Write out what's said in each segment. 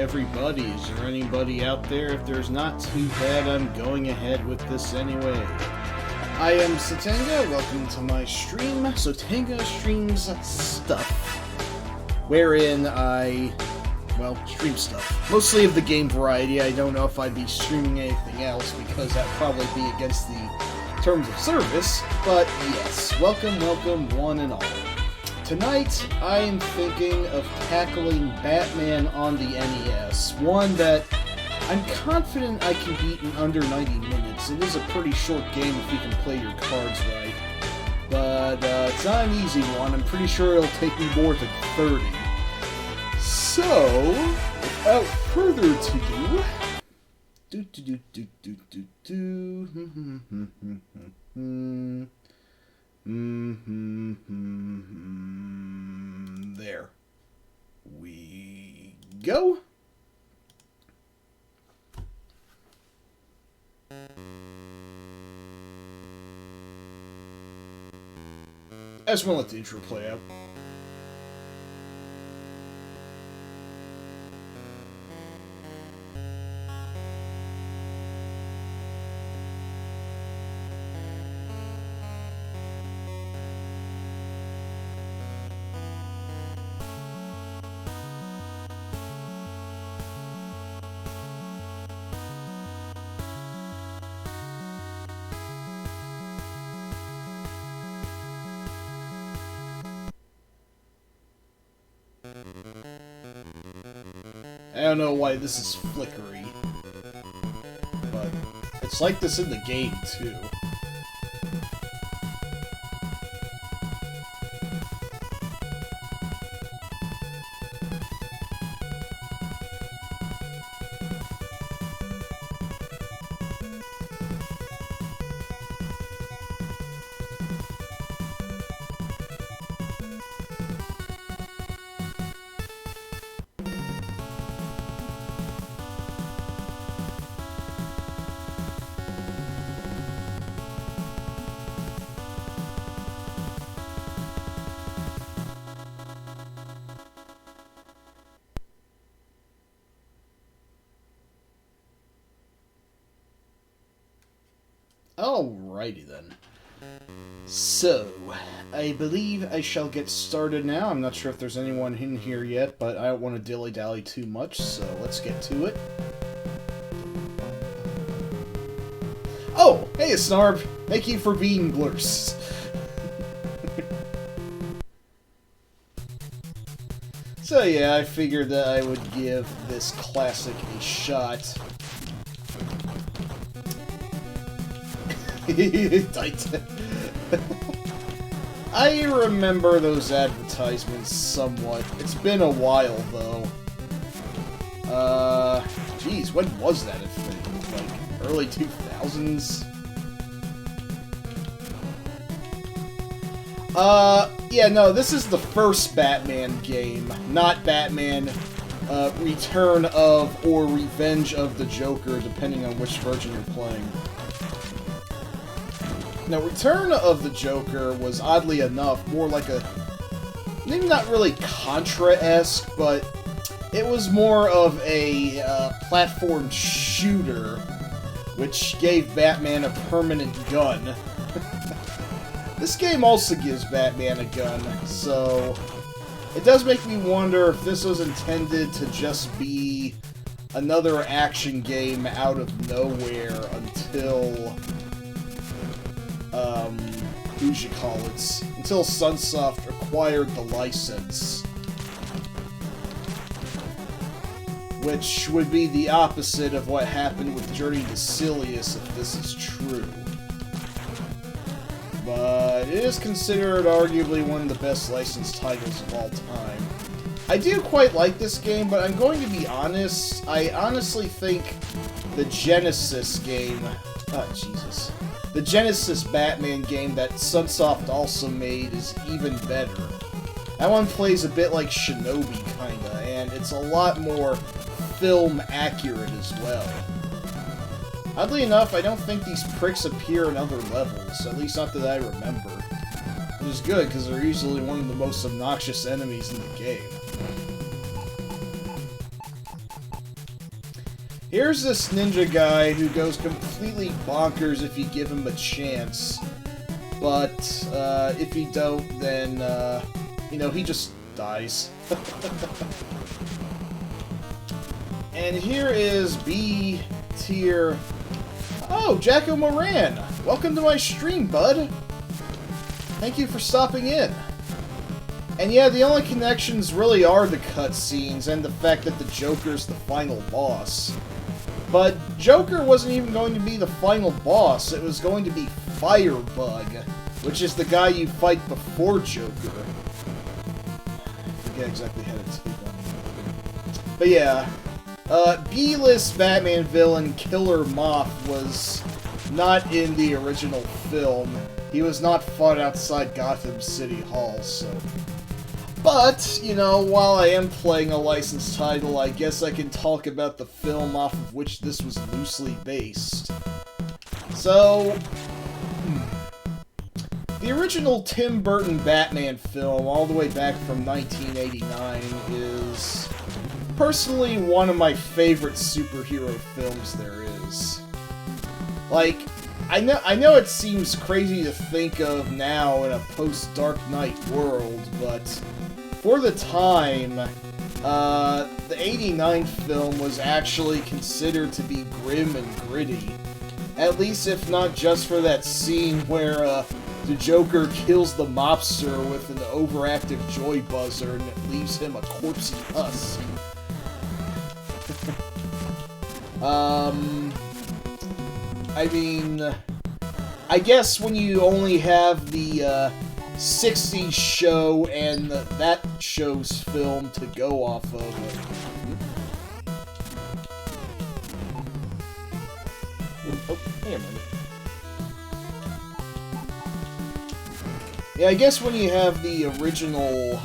everybody. Is there anybody out there? If there's not, too bad. I'm going ahead with this anyway. I am Sotenga. Welcome to my stream, Sotenga Streams Stuff, wherein I, stream stuff. Mostly of the game variety. I don't know if I'd be streaming anything else, because that'd probably be against the terms of service, but yes, welcome one and all. Tonight, I am thinking of tackling Batman on the NES, one that I'm confident I can beat in under 90 minutes. It is a pretty short game if you can play your cards right, but it's not an easy one. I'm pretty sure it'll take me more than 30. So, without further ado, there we go. I just want to let the intro play out. I don't know why this is flickery, but it's like this in the game, too. Alrighty then. So, I believe I shall get started now. I'm not sure if there's anyone in here yet, but I don't want to dilly-dally too much, so let's get to it. Oh! Hey, Snarb! Thank you for being blurs. So yeah, I figured that I would give this classic a shot. I remember those advertisements somewhat. It's been a while, though. Geez, when was that, I think? Like, early 2000s? Yeah, no, this is the first Batman game, not Batman, Return of or Revenge of the Joker, depending on which version you're playing. Now, Return of the Joker was, oddly enough, more like a... maybe not really Contra-esque, but it was more of a platform shooter, which gave Batman a permanent gun. This game also gives Batman a gun, so it does make me wonder if this was intended to just be another action game out of nowhere until... until Sunsoft acquired the license. Which would be the opposite of what happened with Journey to Silius if this is true. But it is considered arguably one of the best licensed titles of all time. I do quite like this game, but I'm going to be honest, I honestly think the Genesis game... oh, Jesus. The Genesis Batman game that Sunsoft also made is even better. That one plays a bit like Shinobi, kinda, and it's a lot more film accurate as well. Oddly enough, I don't think these pricks appear in other levels, at least not that I remember. Which is good, because they're usually one of the most obnoxious enemies in the game. Here's this ninja guy who goes completely bonkers if you give him a chance. But, if you don't, then, you know, he just dies. And here is B tier. Oh, Jacko Moran! Welcome to my stream, bud! Thank you for stopping in. And yeah, the only connections really are the cutscenes and the fact that the Joker's the final boss. But Joker wasn't even going to be the final boss, it was going to be Firebug, which is the guy you fight before Joker. I forget exactly how to take on him. But yeah, B-list Batman villain Killer Moth was not in the original film. He was not fought outside Gotham City Hall, so... But, you know, while I am playing a licensed title, I guess I can talk about the film off of which this was loosely based. So... The original Tim Burton Batman film, all the way back from 1989, is... personally one of my favorite superhero films there is. Like, I know it seems crazy to think of now in a post-Dark Knight world, but for the time, the 89 film was actually considered to be grim and gritty. At least if not just for that scene where, the Joker kills the mobster with an overactive joy buzzer and it leaves him a corpsey husk. I mean, I guess when you only have the, 60s show and that show's film to go off of. Oh, hang on a minute. Yeah, I guess when you have the original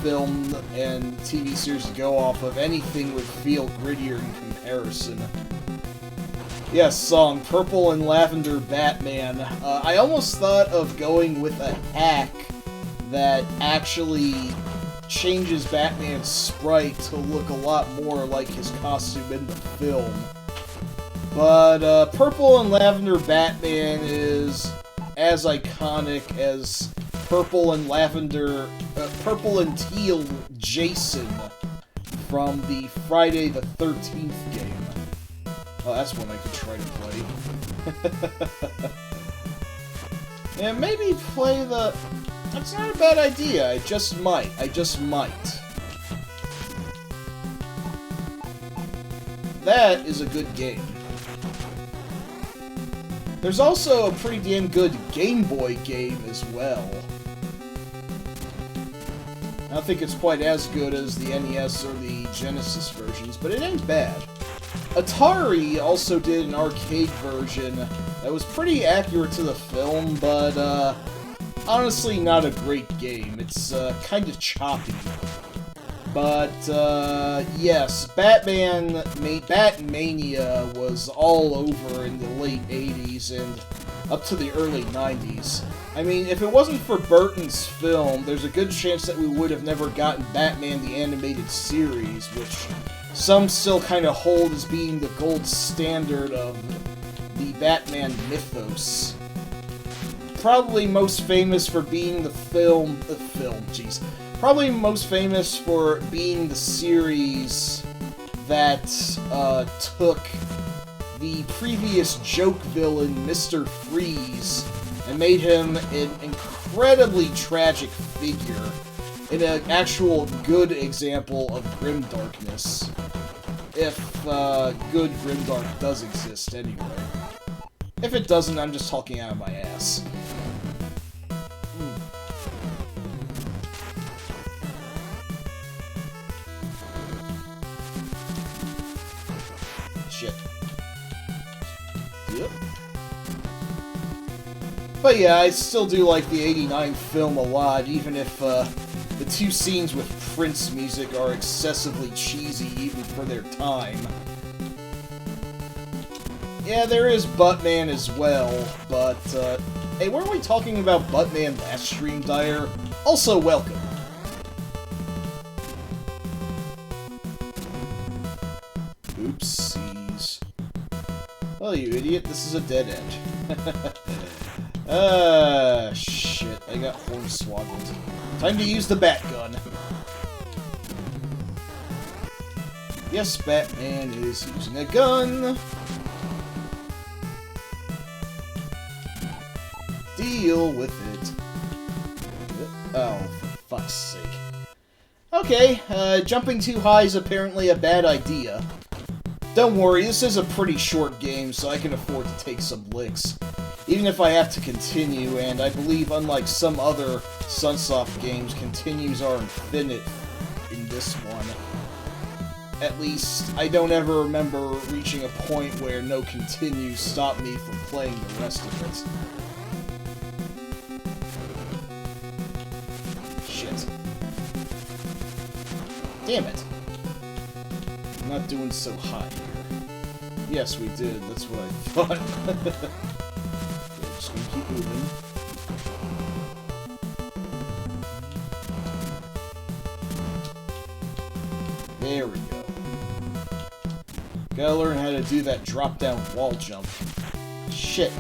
film and TV series to go off of, anything would feel grittier in comparison. Yes, song Purple and Lavender Batman. I almost thought of going with a hack that actually changes Batman's sprite to look a lot more like his costume in the film. But Purple and Lavender Batman is as iconic as Purple and Teal Jason from the Friday the 13th game. Oh, that's one I could try to play. Yeah, maybe play the... That's not a bad idea, I just might. That is a good game. There's also a pretty damn good Game Boy game as well. I don't think it's quite as good as the NES or the Genesis versions, but it ain't bad. Atari also did an arcade version that was pretty accurate to the film, but honestly not a great game. It's kind of choppy. But yes, Batmania was all over in the late 80s and up to the early 90s. I mean, if it wasn't for Burton's film, there's a good chance that we would have never gotten Batman the Animated Series, which some still kind of hold as being the gold standard of the Batman mythos. Probably most famous for being probably most famous for being the series that took the previous joke villain, Mr. Freeze, and made him an incredibly tragic figure in an actual good example of grimdarkness. If good grimdark does exist, anyway. If it doesn't, I'm just talking out of my ass. Shit. Yep. But yeah, I still do like the 89 film a lot, even if the two scenes with Prince music are excessively cheesy even for their time. Yeah, there is Buttman as well, but, hey, weren't we talking about Buttman last stream, Dyer? Also, welcome. Well, you idiot, this is a dead end. Shit, I got hornswoggled. Time to use the bat gun. Yes, Batman is using a gun. Deal with it. Oh, for fuck's sake. Okay, jumping too high is apparently a bad idea. Don't worry, this is a pretty short game, so I can afford to take some licks. Even if I have to continue, and I believe, unlike some other Sunsoft games, continues are infinite in this one. At least, I don't ever remember reaching a point where no continues stopped me from playing the rest of it. Shit. Damn it. I'm not doing so high here. Yes, we did. That's what I thought. Okay, just gonna keep moving. There we go. Gotta learn how to do that drop-down wall jump. Shit.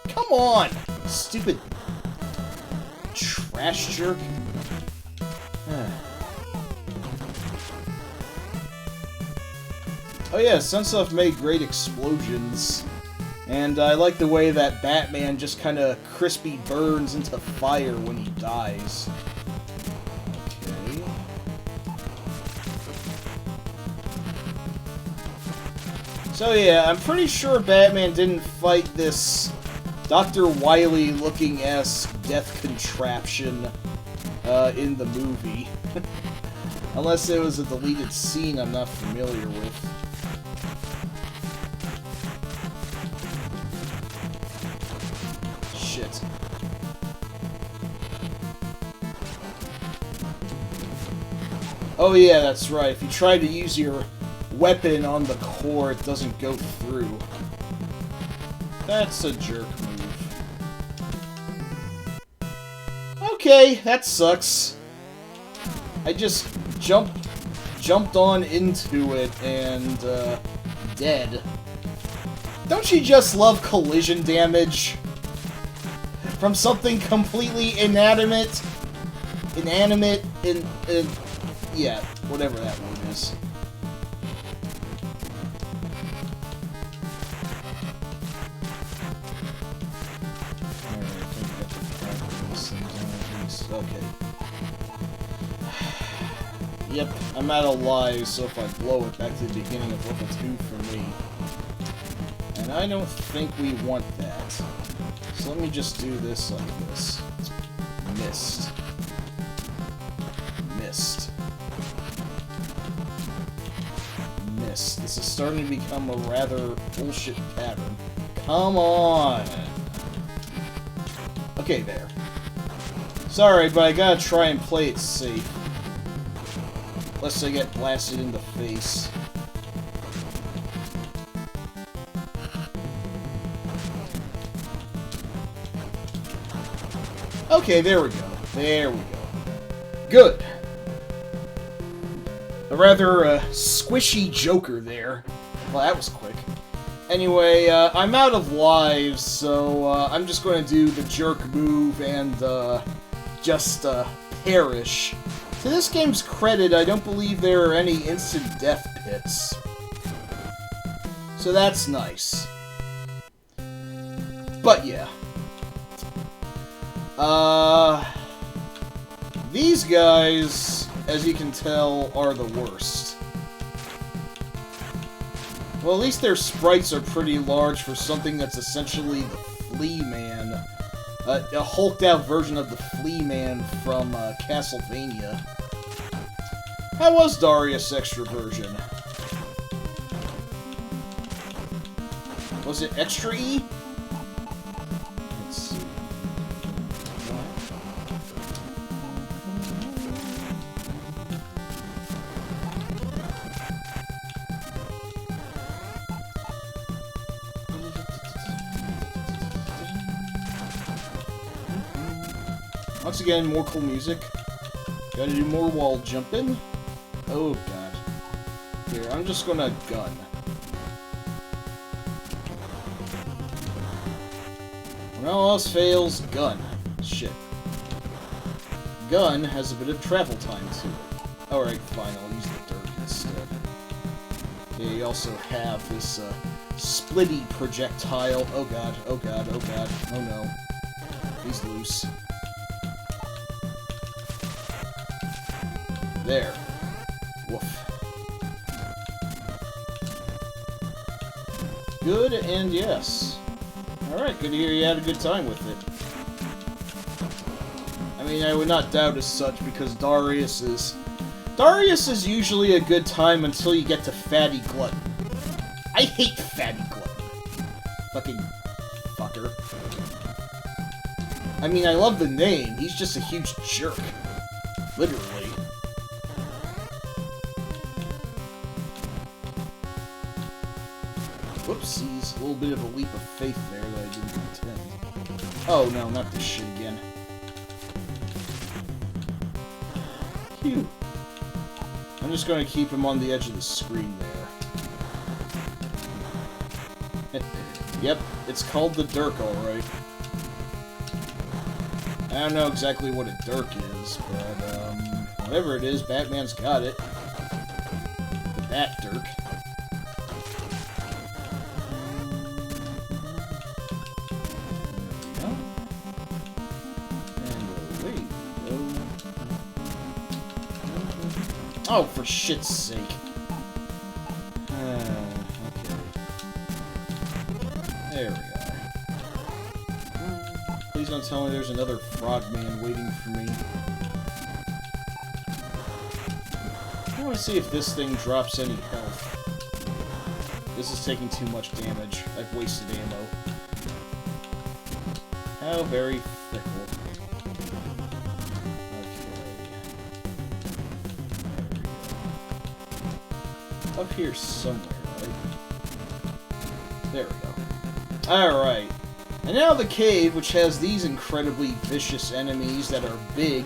Come on! Stupid... trash jerk. Oh yeah, Sunsoft made great explosions. And I like the way that Batman just kinda crispy burns into fire when he dies. Okay. So yeah, I'm pretty sure Batman didn't fight this Dr. Wily-looking-ass death contraption in the movie. Unless it was a deleted scene I'm not familiar with. Shit. Oh yeah, that's right. If you try to use your weapon on the core, it doesn't go through. That's a jerk move. Okay, that sucks. I just jumped on into it and, dead. Don't you just love collision damage? From something completely inanimate? Yeah, whatever that word is. Okay. Yep, I'm out of lives, so if I blow it back to the beginning of level 2 for me. And I don't think we want that. So let me just do this like this. Missed. Missed. Missed. This is starting to become a rather bullshit pattern. Come on! Okay, there. Sorry, but I gotta try and play it safe. Lest I get blasted in the face. Okay, there we go. There we go. Good. A rather, squishy Joker there. Well, that was quick. Anyway, I'm out of lives, so, I'm just gonna do the jerk move and, just, perish. To this game's credit, I don't believe there are any instant death pits. So that's nice. But yeah. These guys, as you can tell, are the worst. Well, at least their sprites are pretty large for something that's essentially the Flea Man. A hulked-out version of the Flea Man from, Castlevania. How was Darius' extra version? Was it extra E? Let's see. Once again, more cool music. Gotta do more wall jumping. Oh god. Here, I'm just gonna gun. When all else fails, gun. Shit. Gun has a bit of travel time to it. Alright, fine, I'll use the dirt instead. Okay, you also have this, splitty projectile. Oh god, oh god, oh god. Oh no. He's loose. There. Woof. Good and yes. Alright, good to hear you had a good time with it. I mean, I would not doubt as such, because Darius is usually a good time until you get to Fatty Glutton. I hate Fatty Glutton. Fucking fucker. I mean, I love the name. He's just a huge jerk. Literally. Whoopsies. A little bit of a leap of faith there that I didn't intend. Oh no, not this shit again. Phew. I'm just going to keep him on the edge of the screen there. Yep, it's called the Dirk, alright. I don't know exactly what a Dirk is, but, whatever it is, Batman's got it. The Bat Dirk. Oh, for shit's sake. Okay. There we are. Please don't tell me there's another frogman waiting for me. I want to see if this thing drops any health. This is taking too much damage. I've wasted ammo. How very fickle. Up here somewhere, right? There we go. Alright. And now the cave, which has these incredibly vicious enemies that are big.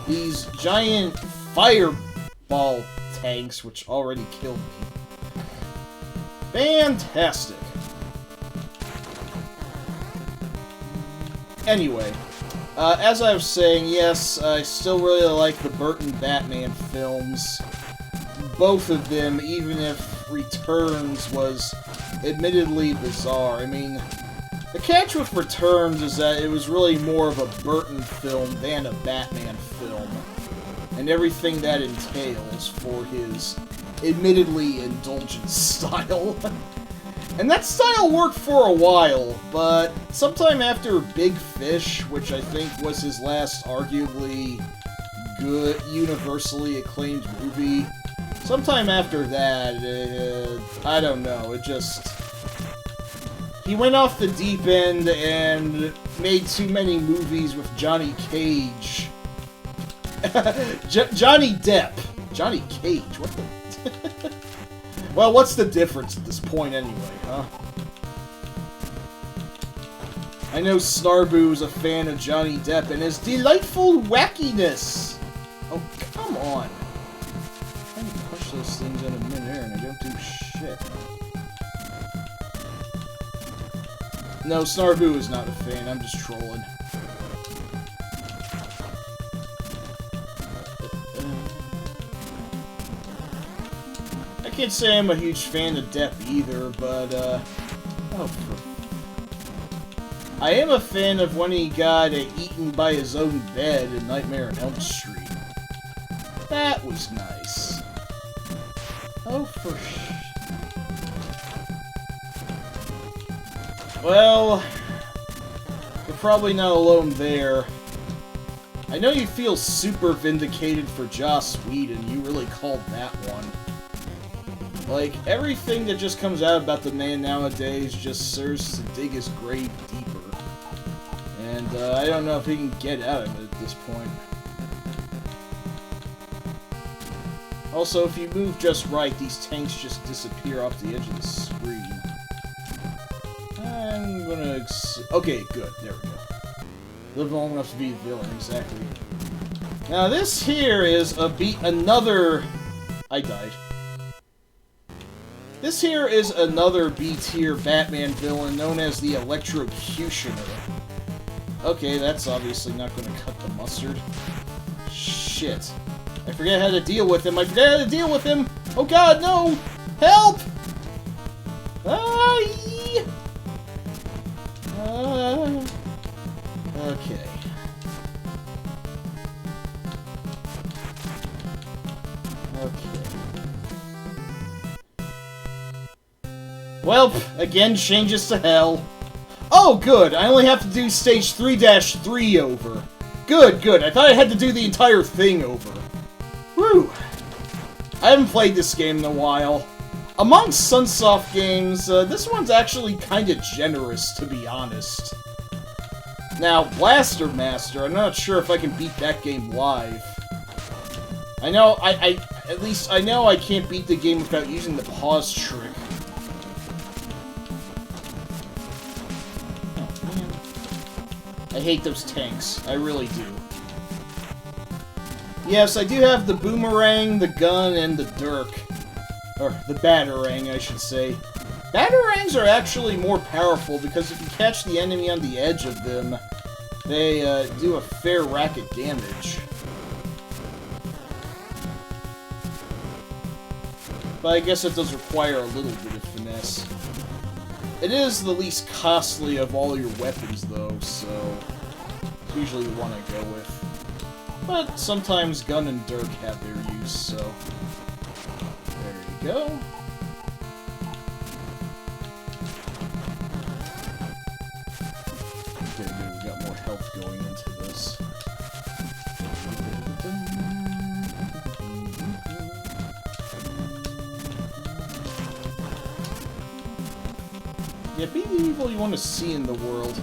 These giant fireball tanks, which already killed me. Fantastic. Anyway. As I was saying, yes, I still really like the Burton Batman films. Both of them, even if Returns was admittedly bizarre. I mean, the catch with Returns is that it was really more of a Burton film than a Batman film. And everything that entails for his admittedly indulgent style. And that style worked for a while, but sometime after Big Fish, which I think was his last arguably good, universally acclaimed movie, sometime after that, I don't know, it just... He went off the deep end and made too many movies with Johnny Cage. Johnny Depp. Johnny Cage, what the... Well, what's the difference at this point anyway, huh? I know Snarbu's a fan of Johnny Depp and his delightful wackiness! Oh, come on! I can push those things out of midair and I don't do shit. No, Snarbu is not a fan, I'm just trolling. I can't say I'm a huge fan of Depp either, but, I am a fan of when he got eaten by his own bed in Nightmare on Elm Street. That was nice. Oh, for Well, you're probably not alone there. I know you feel super vindicated for Joss Whedon, you really called that one. Like, everything that just comes out about the man nowadays just serves to dig his grave deeper. And, I don't know if he can get out of it at this point. Also, if you move just right, these tanks just disappear off the edge of the screen. I'm gonna... Okay, good. There we go. Live long enough to be the villain, exactly. Now, this here is another... I died. this here is another B-tier Batman villain known as the Electrocutioner. Okay, that's obviously not going to cut the mustard. Shit. I forget how to deal with him. I forget how to deal with him! Oh god, no! Help! Aye! Okay. Okay. Welp, again changes to hell. Oh, good! I only have to do stage 3-3 over. Good, good. I thought I had to do the entire thing over. Whew. I haven't played this game in a while. Among Sunsoft games, this one's actually kinda generous, to be honest. Now, Blaster Master, I'm not sure if I can beat that game live. I know, at least I know I can't beat the game without using the pause trick. Oh, man. I hate those tanks. I really do. Yes, I do have the boomerang, the gun, and the dirk. Or, the batarang, I should say. Batarangs are actually more powerful because if you catch the enemy on the edge of them, they do a fair rack of damage. But I guess it does require a little bit of finesse. It is the least costly of all your weapons, though, so it's usually the one I go with. But sometimes gun and dirk have their use, so there you go. Okay, good, we got more health going into this. Yeah, be the evil you want to see in the world.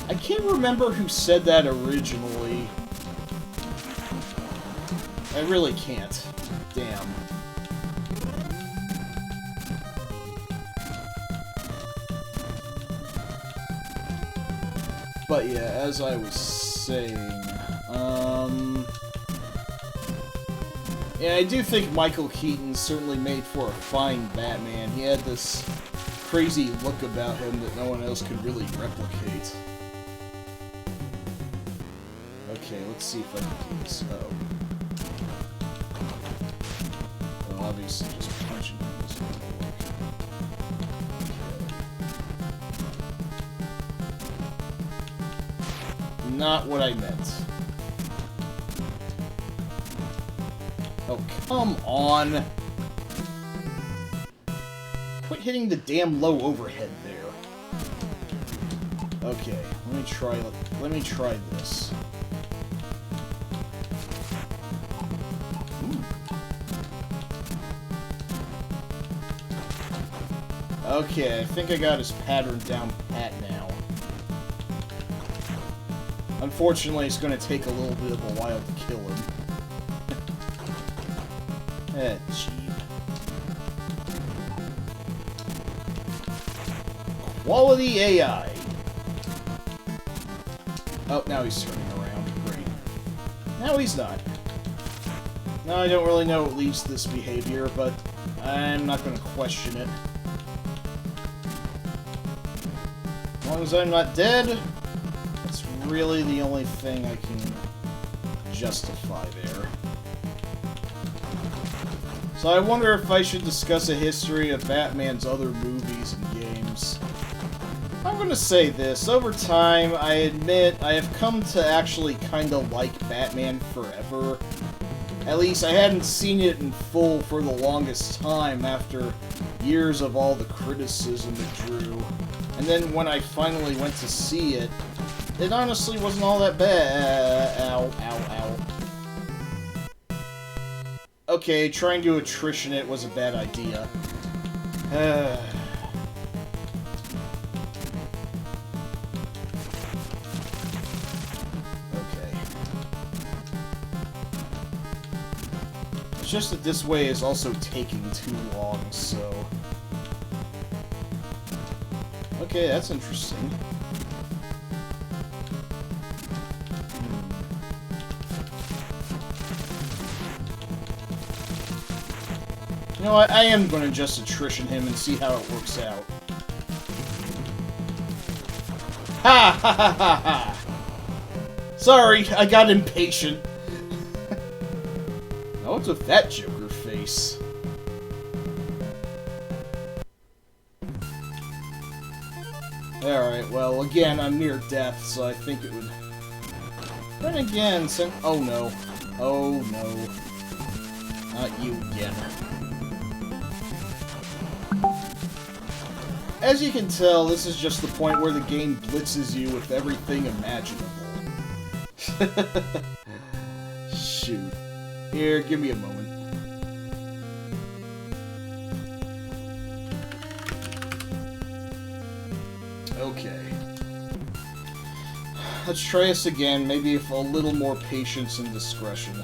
I can't remember who said that originally. I really can't. Damn. But yeah, as I was saying, yeah, I do think Michael Keaton certainly made for a fine Batman. He had this crazy look about him that no one else could really replicate. Okay, let's see if I can do this. Oh. Well, obviously just punching him isn't gonna work. Okay. Not what I meant. Oh, come on! Quit hitting the damn low overhead there. Okay, let me try this. Ooh. Okay, I think I got his pattern down pat now. Unfortunately, it's going to take a little bit of a while to kill him. Gee. Quality AI. Oh, now he's turning around. Great. Now he's not. Now I don't really know what leads to this behavior, but I'm not going to question it. As long as I'm not dead, that's really the only thing I can justify there. So I wonder if I should discuss a history of Batman's other movies and games. I'm gonna say this, over time, I admit I have come to actually kinda like Batman Forever. At least I hadn't seen it in full for the longest time after years of all the criticism it drew. And then when I finally went to see it, it honestly wasn't all that bad. Ow, ow, ow. Okay, trying to attrition it was a bad idea. Okay. It's just that this way is also taking too long, so... Okay, that's interesting. You know what? I am going to just attrition him and see how it works out. Ha ha ha ha ha! Sorry, I got impatient. Now what's with that Joker face? Alright, well, again, I'm near death, so I think it would... Then again, oh no. Oh no. Not you again. As you can tell, this is just the point where the game blitzes you with everything imaginable. Shoot. Here, give me a moment. Okay. Let's try this again, maybe with a little more patience and discretion.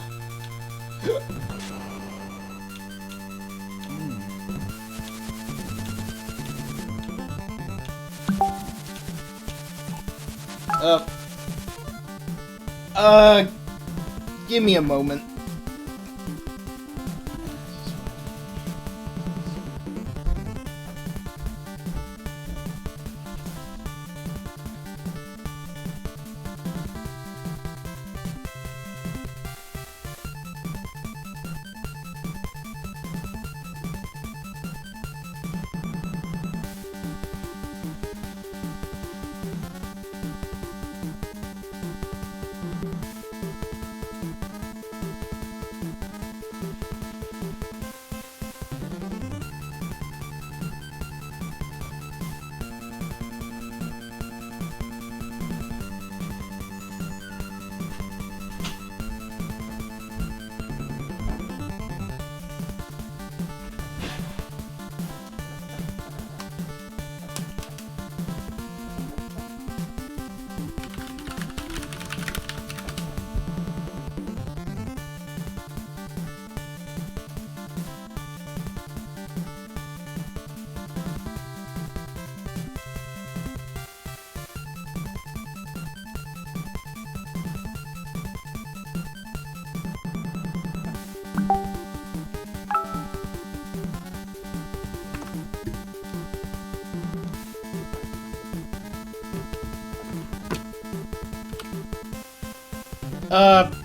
Give me a moment.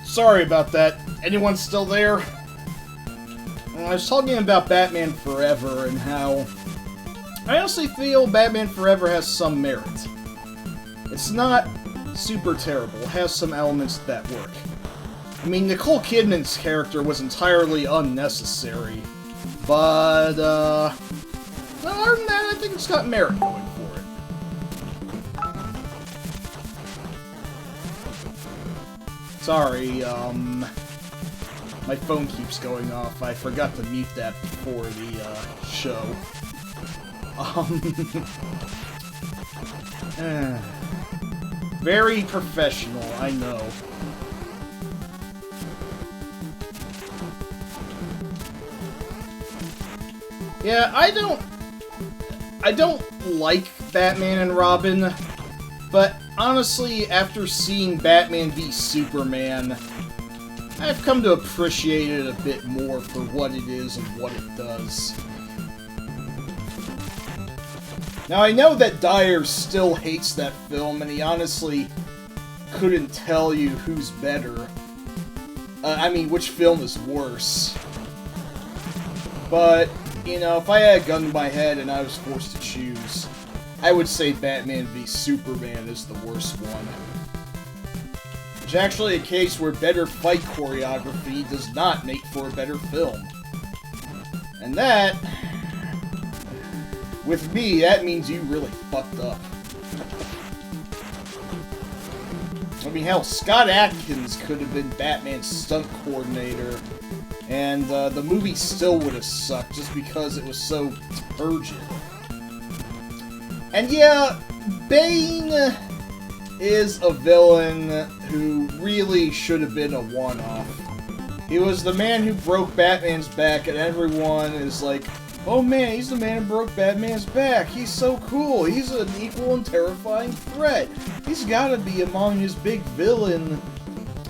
Sorry about that. Anyone still there? I was talking about Batman Forever and how I honestly feel Batman Forever has some merit. It's not super terrible. It has some elements that work. I mean, Nicole Kidman's character was entirely unnecessary, but, well, other than that, I think it's got merit going for it. Sorry, my phone keeps going off. I forgot to mute that before the, show. Very professional, I know. Yeah, I don't like Batman and Robin, but honestly, after seeing Batman v Superman, I've come to appreciate it a bit more for what it is and what it does. Now, I know that Dyer still hates that film, and he honestly couldn't tell you who's better. I mean, which film is worse. But, you know, if I had a gun to my head and I was forced to choose, I would say Batman v Superman is the worst one. It's actually a case where better fight choreography does not make for a better film. And that, with me, that means you really fucked up. I mean, hell, Scott Adkins could have been Batman's stunt coordinator, and the movie still would have sucked just because it was so turgid. And yeah, Bane is a villain who really should have been a one-off. He was the man who broke Batman's back, and everyone is like, oh man, he's the man who broke Batman's back. He's so cool. He's an equal and terrifying threat. He's gotta be among his big villain,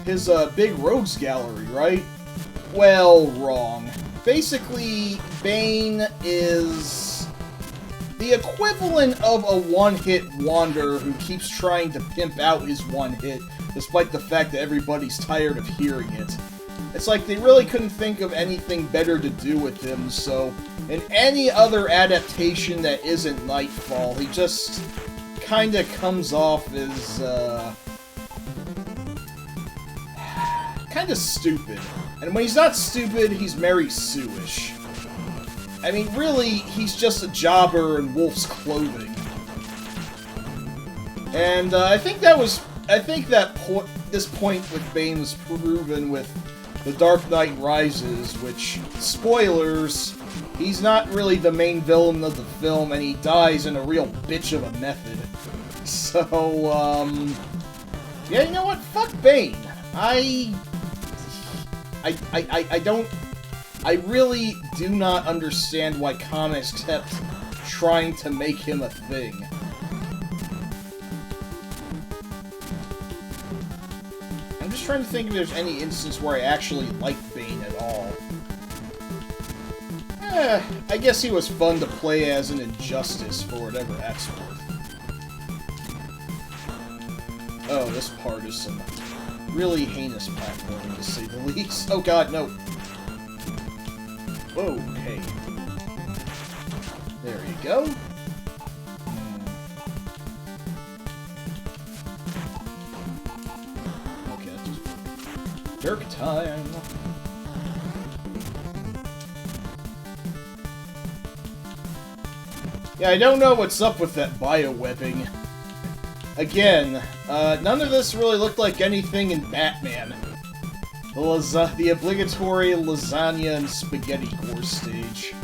his big rogues gallery, right? Well, wrong. basically, Bane is the equivalent of a one-hit wonder who keeps trying to pimp out his one hit, despite the fact that everybody's tired of hearing it. It's like they really couldn't think of anything better to do with him, so in any other adaptation that isn't Nightfall, he just kinda comes off as, kinda stupid. And when he's not stupid, he's Mary Sue-ish. I mean, really, he's just a jobber in wolf's clothing. And, I think that this point with Bane was proven with The Dark Knight Rises, which, spoilers, he's not really the main villain of the film, and he dies in a real bitch of a method. So, yeah, you know what? Fuck Bane. I really do not understand why comics kept trying to make him a thing. I'm just trying to think if there's any instance where I actually liked Bane at all. I guess he was fun to play as an Injustice, for whatever that's worth. Oh, this part is some really heinous platforming, to say the least. Oh god, no. Okay. There you go. Okay, that's just... Dirk time! Yeah, I don't know what's up with that biowebbing. Again, none of this really looked like anything in Batman. The obligatory lasagna and spaghetti gore stage.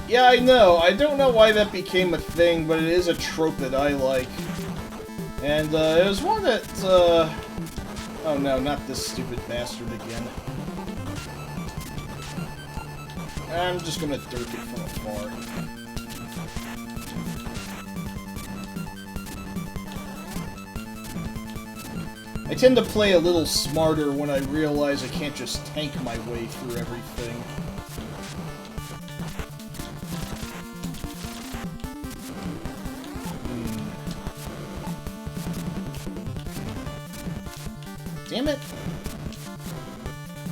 Yeah, I know. I don't know why that became a thing, but it is a trope that I like. And, it was one that, oh no, not this stupid bastard again. I'm just gonna dirk it from afar. I tend to play a little smarter when I realize I can't just tank my way through everything. Damn it!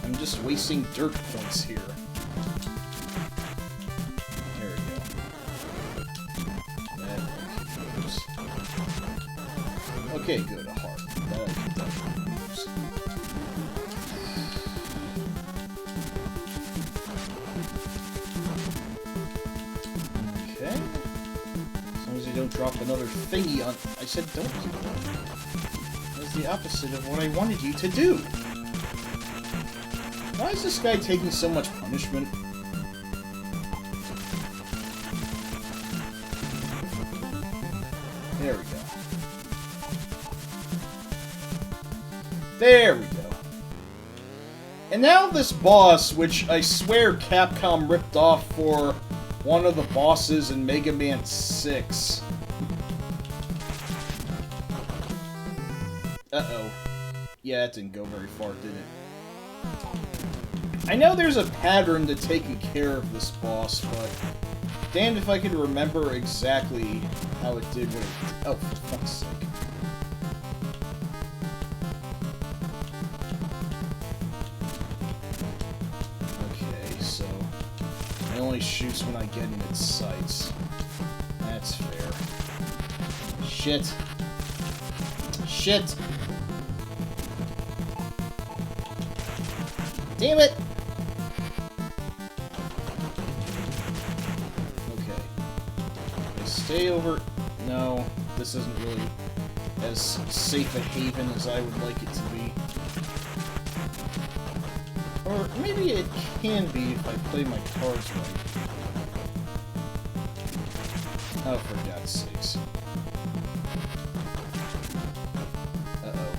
I'm just wasting dirt points here. There we go. That goes. Okay, good. A heart. Okay. As long as you don't drop another thingy on... I said don't do that. That's the opposite of what I wanted you to do. Why is this guy taking so much punishment? There we go. There we go. And now this boss, which I swear Capcom ripped off for one of the bosses in Mega Man 6. Uh-oh. Yeah, that didn't go very far, did it? I know there's a pattern to taking care of this boss, but damned if I could remember exactly how it did what it did. Oh, for fuck's sake. It only shoots when I get in its sights. That's fair. Shit. Shit! Damn it! Okay. I stay over... No, this isn't really as safe a haven as I would like it to be. Or maybe it can be if I play my cards right. Oh, for God's sakes. Uh-oh.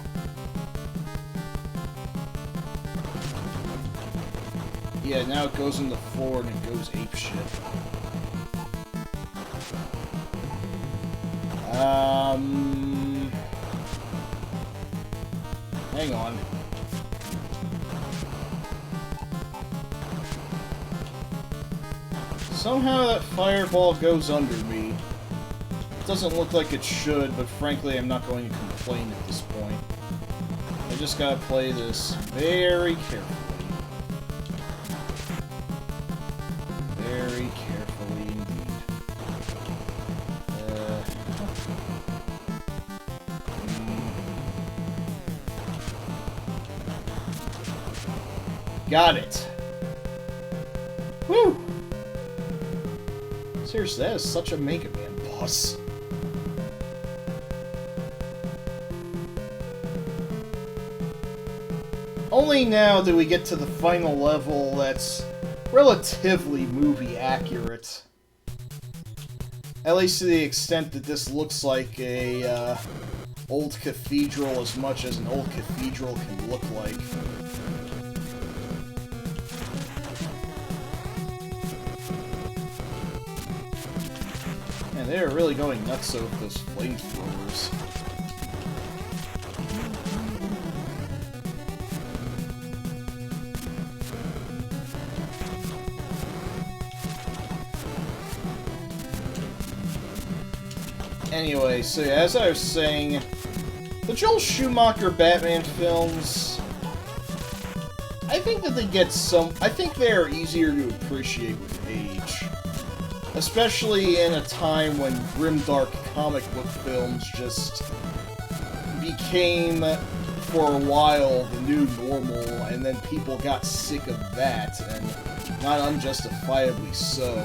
Yeah, now it goes on the floor and it goes apeshit. Hang on. Somehow that fireball goes under me. It doesn't look like it should, but frankly I'm not going to complain at this point. I just gotta play this very carefully. Very carefully indeed. Got it. Woo! Seriously, that is such a Mega Man boss. Only now do we get to the final level that's relatively movie accurate. At least to the extent that this looks like a old cathedral as much as an old cathedral can look like. Man, they're really going nuts over those flamethrowers. Anyway, so yeah, as I was saying, the Joel Schumacher Batman films, I think that they get I think they are easier to appreciate with age. Especially in a time when grimdark comic book films just became, for a while, the new normal, and then people got sick of that, and not unjustifiably so.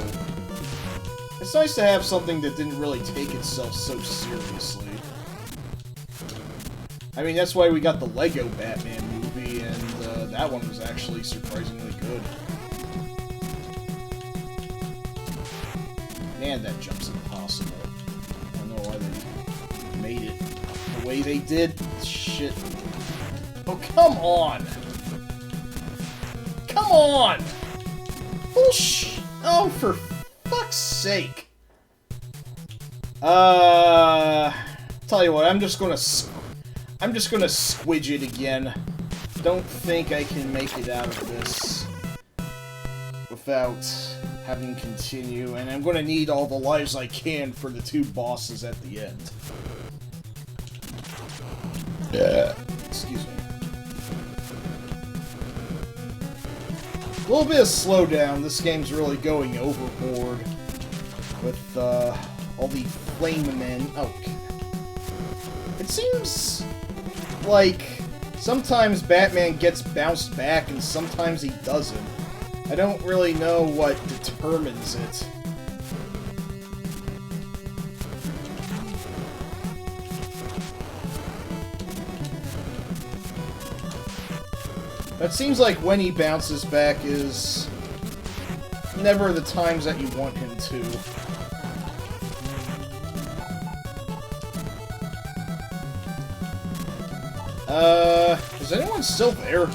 It's nice to have something that didn't really take itself so seriously. I mean, that's why we got the Lego Batman movie, and that one was actually surprisingly good. Man, that jump's impossible. I don't know why they made it the way they did. Shit. Oh, come on! Come on! Bullshit! Oh, for fuck's sake. Tell you what, I'm just gonna squidge it again. Don't think I can make it out of this without having to continue, and I'm gonna need all the lives I can for the two bosses at the end. Yeah. Excuse me. A little bit of slowdown. This game's really going overboard with all the flame men. Okay. It seems like sometimes Batman gets bounced back and sometimes he doesn't. I don't really know what determines it. That seems like when he bounces back is never the times that you want him to. Is anyone still there?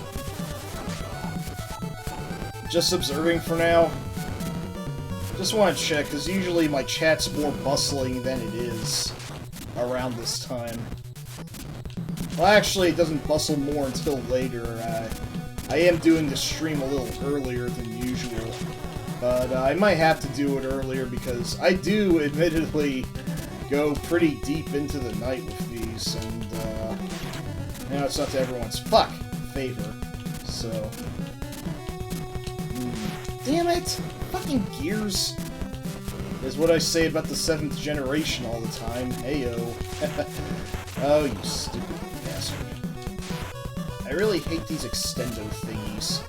Just observing for now? Just want to check, because usually my chat's more bustling than it is around this time. Well, actually, it doesn't bustle more until later. I am doing the stream a little earlier than usual, but I might have to do it earlier because I do, admittedly, go pretty deep into the night with these, and, you know, it's not to everyone's favor, so... Damn it! Fucking Gears! Is what I say about the 7th generation all the time. Heyo. Oh, you stupid bastard. I really hate these extendo thingies.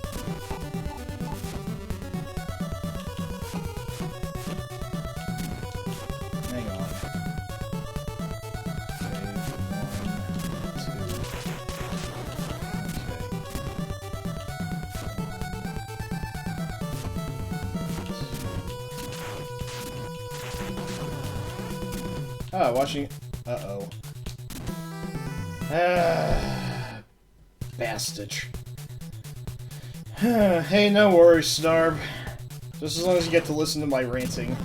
Hang on. Ah, watching... Uh-oh. Bastard. Hey, no worries, Snarb. Just as long as you get to listen to my ranting.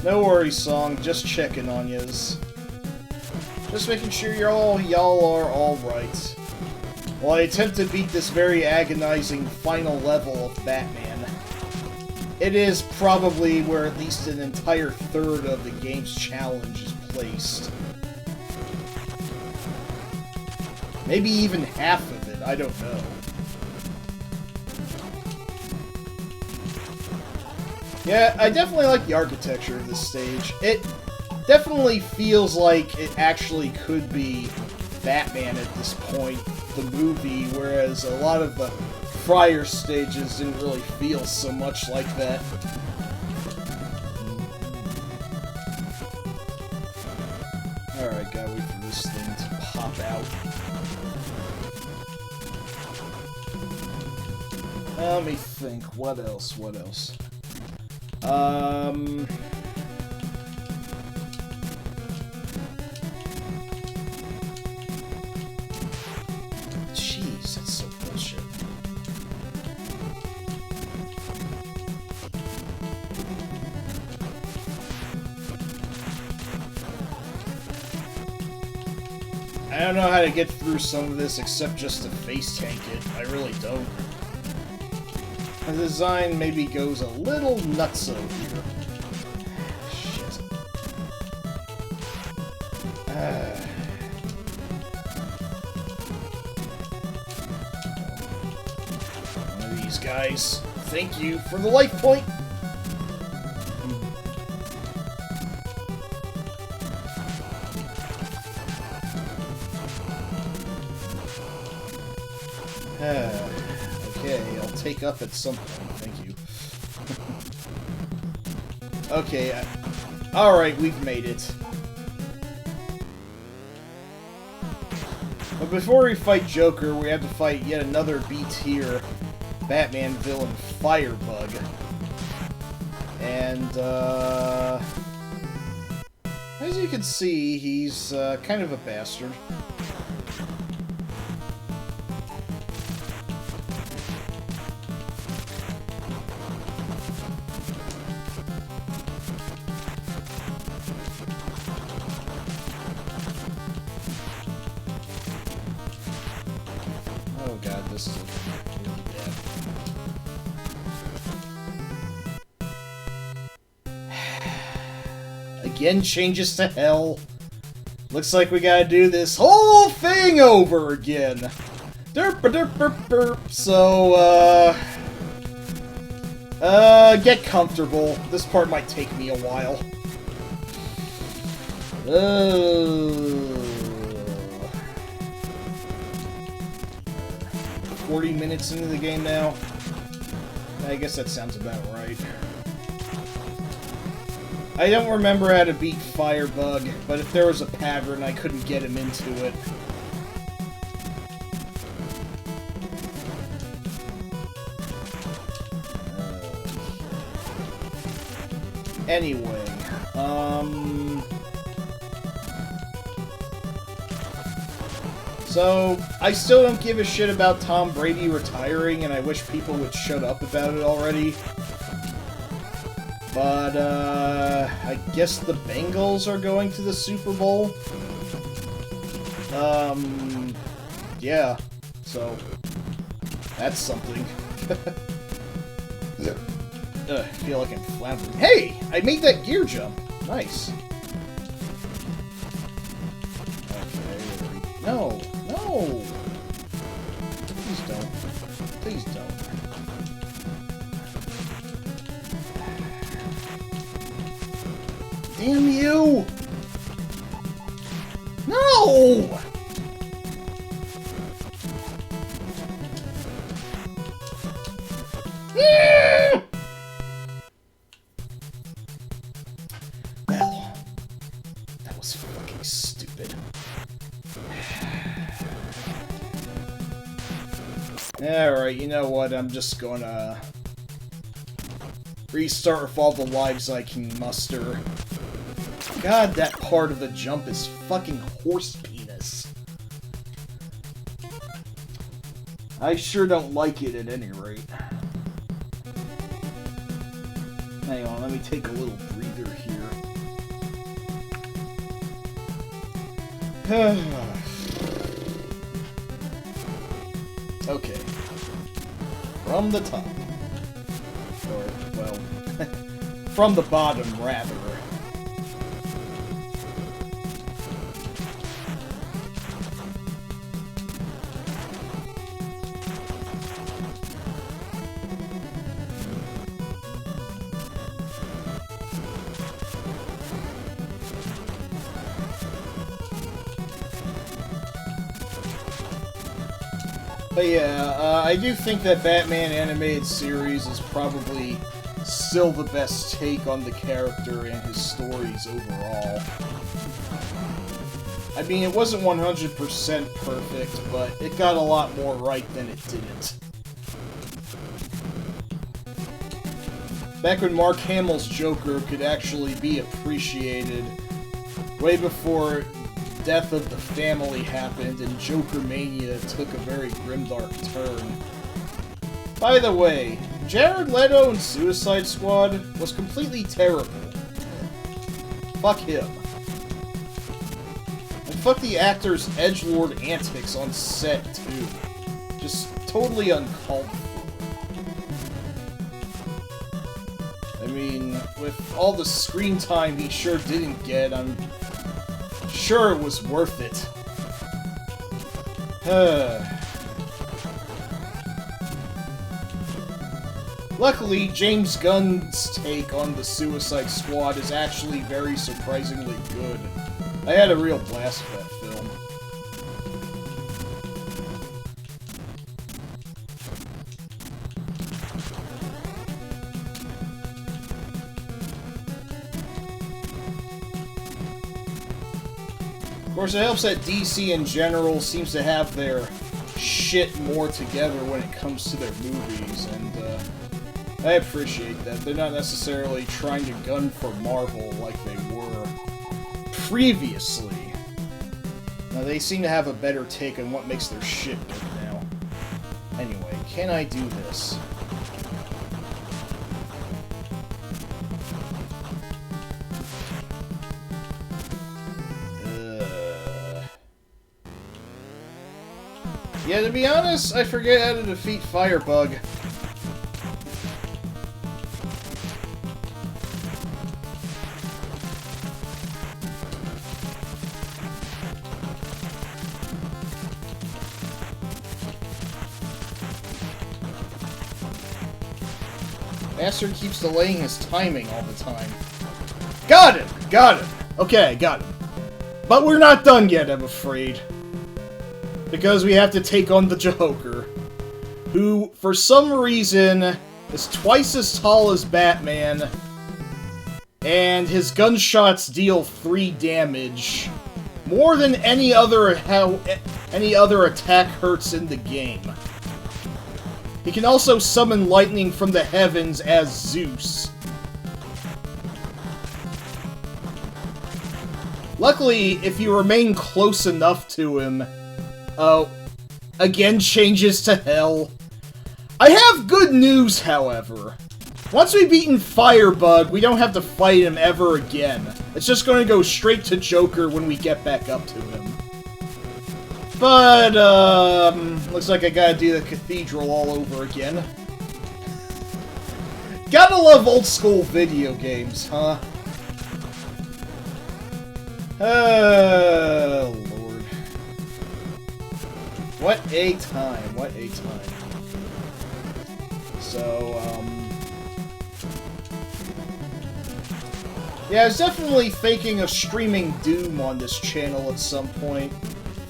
No worries, Song. Just checking on yous. Just making sure y'all are alright. While I attempt to beat this very agonizing final level of Batman. it is probably where at least an entire third of the game's challenge is placed. Maybe even half of it, I don't know. Yeah, I definitely like the architecture of this stage. It definitely feels like it actually could be Batman at this point, the movie, whereas a lot of the prior stages didn't really feel so much like that. Alright, gotta wait for this thing to pop out. Let me think. What else? Jeez, that's so bullshit. I don't know how to get through some of this except just to face tank it. I really don't. The design maybe goes a little nutso here. Shit. One of these guys. Thank you for the life point! Okay, I'll take up at some point. Thank you. Okay, alright, we've made it. But before we fight Joker, we have to fight yet another B-tier Batman villain, Firebug. And, as you can see, he's kind of a bastard. Oh god, this is really bad. Again, changes to hell. Looks like we gotta do this whole thing over again. Derp derp derp derp. So, get comfortable. This part might take me a while. 40 minutes into the game now. I guess that sounds about right. I don't remember how to beat Firebug, but if there was a pattern, I couldn't get him into it. Anyway, so, I still don't give a shit about Tom Brady retiring, and I wish people would shut up about it already. But, I guess the Bengals are going to the Super Bowl. Yeah, so, that's something. I feel like I'm floundering. Hey! I made that gear jump! Nice. Okay, no! No! Please don't. Please don't. Damn you! No! Well, that was fucking stupid. Alright, you know what? I'm just gonna restart with all the lives I can muster. God, that part of the jump is fucking horse penis. I sure don't like it at any rate. Hang on, let me take a little breather here. Okay. From the top. Or, well, from the bottom, rather. But yeah, I do think that Batman Animated Series is probably still the best take on the character and his stories overall. I mean, it wasn't 100% perfect, but it got a lot more right than it didn't. Back when Mark Hamill's Joker could actually be appreciated, way before death of the family happened and Joker Mania took a very grimdark turn. By the way, Jared Leto in Suicide Squad was completely terrible. Fuck him. And fuck the actor's edgelord antics on set, too. Just totally uncalled for. I mean, with all the screen time he sure didn't get, I'm sure it was worth it. Luckily, James Gunn's take on the Suicide Squad is actually very surprisingly good. I had a real blast with that film. Of course, it helps that DC in general seems to have their shit more together when it comes to their movies, and I appreciate that. They're not necessarily trying to gun for Marvel like they were previously. Now, they seem to have a better take on what makes their shit good now. Anyway, can I do this? Yeah, to be honest, I forget how to defeat Firebug. Bastard keeps delaying his timing all the time. Got him! Got him! Okay, got him. But we're not done yet, I'm afraid. Because we have to take on the Joker, who, for some reason, is twice as tall as Batman, and his gunshots deal 3 damage, more than any other attack hurts in the game. He can also summon lightning from the heavens as Zeus. Luckily, if you remain close enough to him, again changes to hell. I have good news, however. Once we've beaten Firebug, we don't have to fight him ever again. It's just going to go straight to Joker when we get back up to him. But, looks like I gotta do the cathedral all over again. Gotta love old school video games, huh? Oh, Lord. What a time, what a time. So, yeah, I was definitely thinking of streaming Doom on this channel at some point.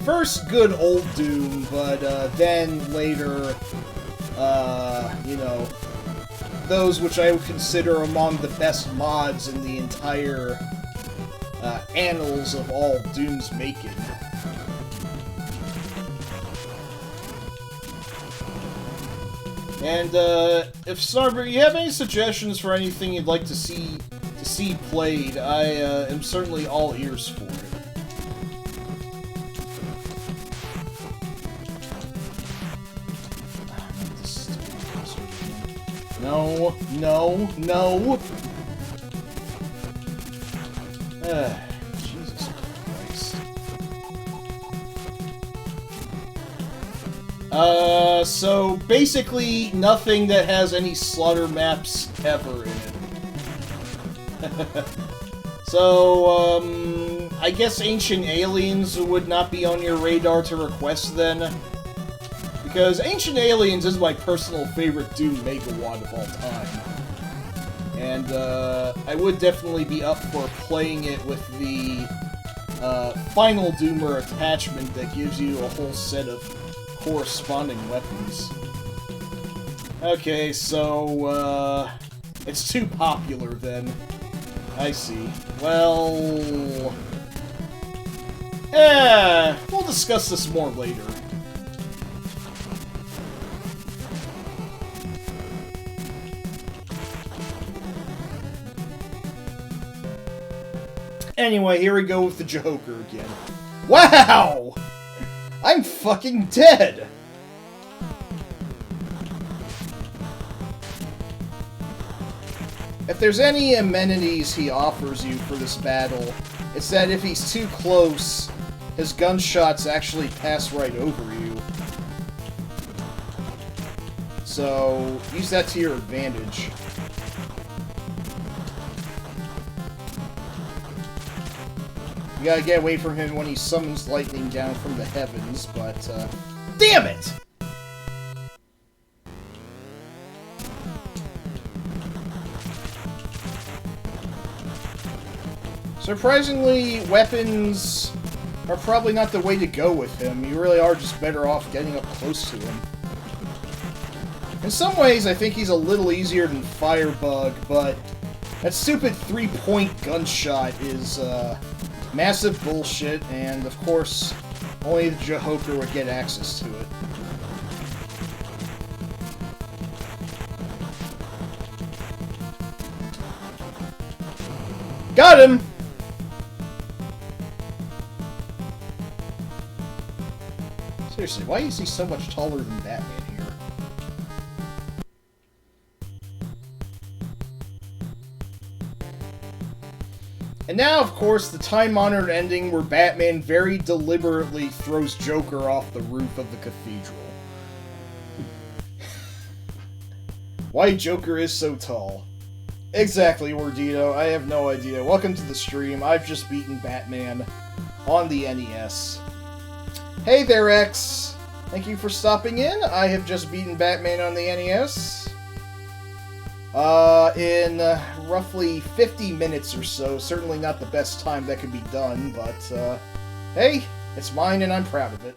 First, good old Doom, but then later, you know, those which I would consider among the best mods in the entire annals of all Doom's making. And if Snarber, you have any suggestions for anything you'd like to see played, I am certainly all ears for it. No, no, no! Jesus Christ. So basically nothing that has any slaughter maps ever in it. So, I guess Ancient Aliens would not be on your radar to request then. Because Ancient Aliens is my personal favorite Doom Megawatt of all time. And, I would definitely be up for playing it with the, Final Doomer attachment that gives you a whole set of corresponding weapons. Okay, so, it's too popular then. I see. Well... we'll discuss this more later. Anyway, here we go with the Joker again. Wow! I'm fucking dead! If there's any amenities he offers you for this battle, it's that if he's too close, his gunshots actually pass right over you. So, use that to your advantage. You gotta get away from him when he summons lightning down from the heavens, but, damn it! Surprisingly, weapons are probably not the way to go with him. You really are just better off getting up close to him. In some ways, I think he's a little easier than Firebug, but that stupid 3-point gunshot is, massive bullshit, and of course, only the Jehoker would get access to it. Got him! Seriously, why is he so much taller than Batman here? And now, of course, the time-honored ending where Batman very deliberately throws Joker off the roof of the cathedral. Why Joker is so tall? Exactly, Wardito. I have no idea. Welcome to the stream. I've just beaten Batman on the NES. Hey there, X! Thank you for stopping in. I have just beaten Batman on the NES. In roughly 50 minutes or so. Certainly not the best time that could be done, but, hey, it's mine and I'm proud of it.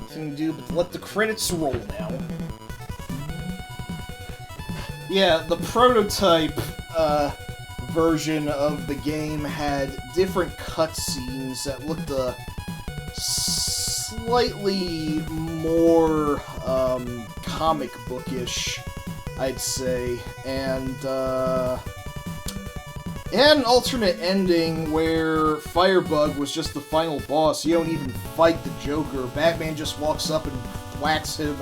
Nothing to do but let the credits roll now. Yeah, the prototype, version of the game had different cutscenes that looked, slightly more, comic bookish, I'd say, and, it had an alternate ending where Firebug was just the final boss. You don't even fight the Joker. Batman just walks up and whacks him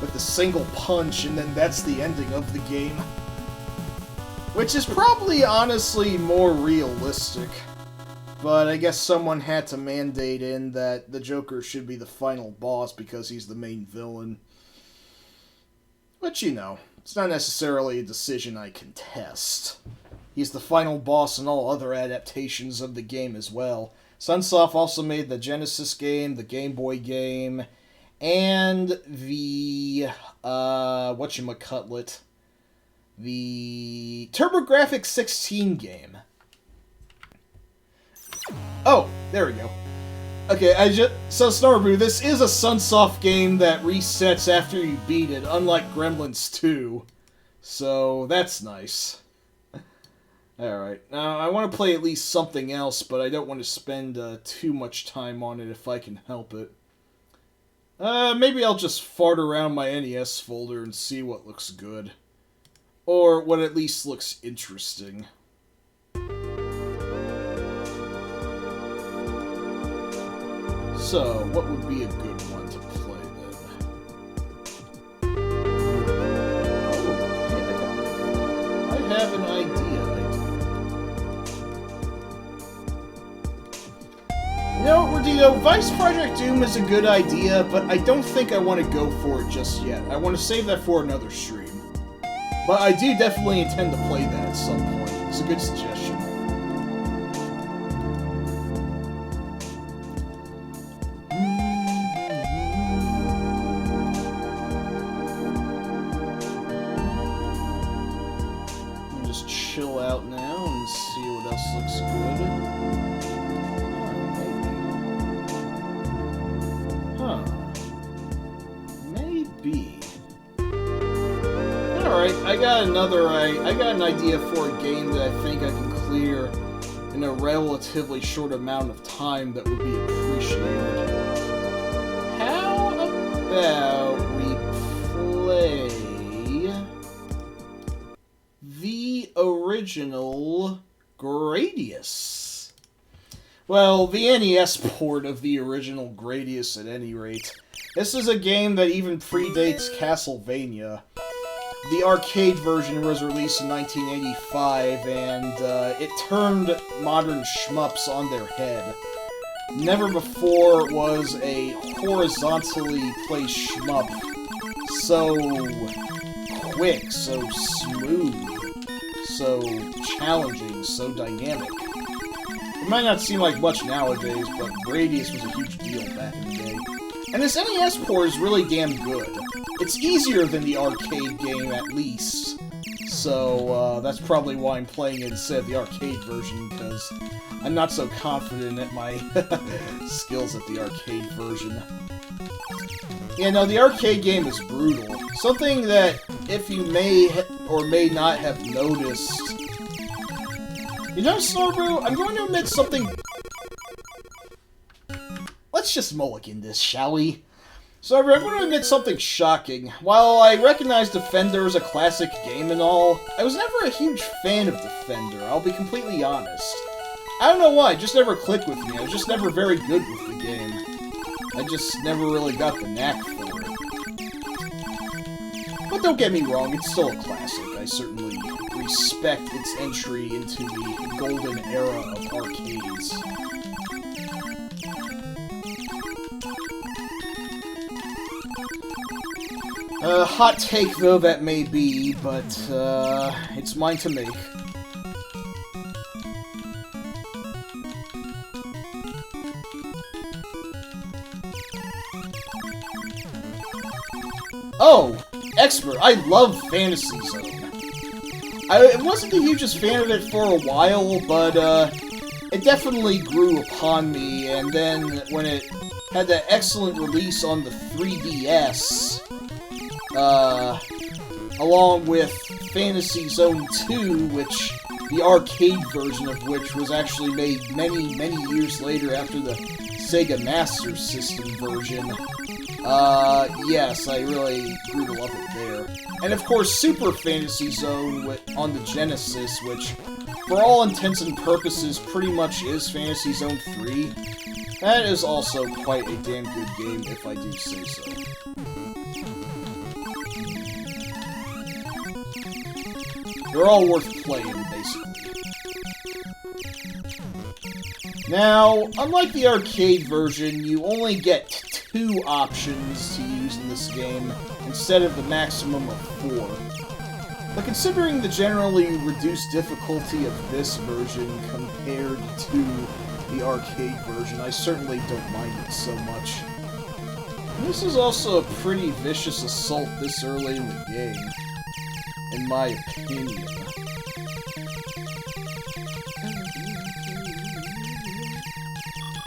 with a single punch, and then that's the ending of the game. Which is probably, honestly, more realistic. But I guess someone had to mandate in that the Joker should be the final boss because he's the main villain. But, you know, it's not necessarily a decision I contest. He's the final boss in all other adaptations of the game as well. Sunsoft also made the Genesis game, the Game Boy game, and the, whatchamacallit, the TurboGrafx 16 game. Oh, there we go. Okay, so Snowbrew, this is a Sunsoft game that resets after you beat it, unlike Gremlins 2. So, that's nice. Alright, now I want to play at least something else, but I don't want to spend too much time on it if I can help it. Maybe I'll just fart around my NES folder and see what looks good. Or what at least looks interesting. So, what would be a good one to play then? I have an idea. Vice Project Doom is a good idea, but I don't think I want to go for it just yet. I want to save that for another stream. But I do definitely intend to play that at some point. It's a good suggestion. I'll just chill out now and see what else looks good. Maybe. Alright, I got an idea for a game that I think I can clear in a relatively short amount of time that would be appreciated. How about we play the original Gradius? Well, the NES port of the original Gradius at any rate. This is a game that even predates Castlevania. The arcade version was released in 1985, and it turned modern shmups on their head. Never before was a horizontally placed shmup so quick, so smooth, so challenging, so dynamic. It might not seem like much nowadays, but Gradius was a huge deal back in the day. And this NES port is really damn good. It's easier than the arcade game, at least. So, that's probably why I'm playing it instead of the arcade version, because I'm not so confident at my skills at the arcade version. Yeah, no, the arcade game is brutal. Something that, if you may or may not have noticed... You know, Snorbrew, I'm going to admit something... Let's just mulligan this, shall we? So I'm going to admit something shocking. While I recognize Defender as a classic game and all, I was never a huge fan of Defender, I'll be completely honest. I don't know why, it just never clicked with me. I was just never very good with the game. I just never really got the knack for it. But don't get me wrong, it's still a classic. I certainly respect its entry into the golden era of arcades. Hot take though that may be, but it's mine to make. Oh! Expert! I love Fantasy Zone. I wasn't the hugest fan of it for a while, but it definitely grew upon me, and then when it had that excellent release on the 3DS, along with Fantasy Zone 2, which the arcade version of which was actually made many, many years later after the Sega Master System version. Yes, I really grew to love it there. And of course, Super Fantasy Zone on the Genesis, which, for all intents and purposes, pretty much is Fantasy Zone 3. That is also quite a damn good game, if I do say so. They're all worth playing, basically. Now, unlike the arcade version, you only get 2 options to use in this game, instead of the maximum of 4. But considering the generally reduced difficulty of this version compared to the arcade version, I certainly don't mind it so much. This is also a pretty vicious assault this early in the game, in my opinion.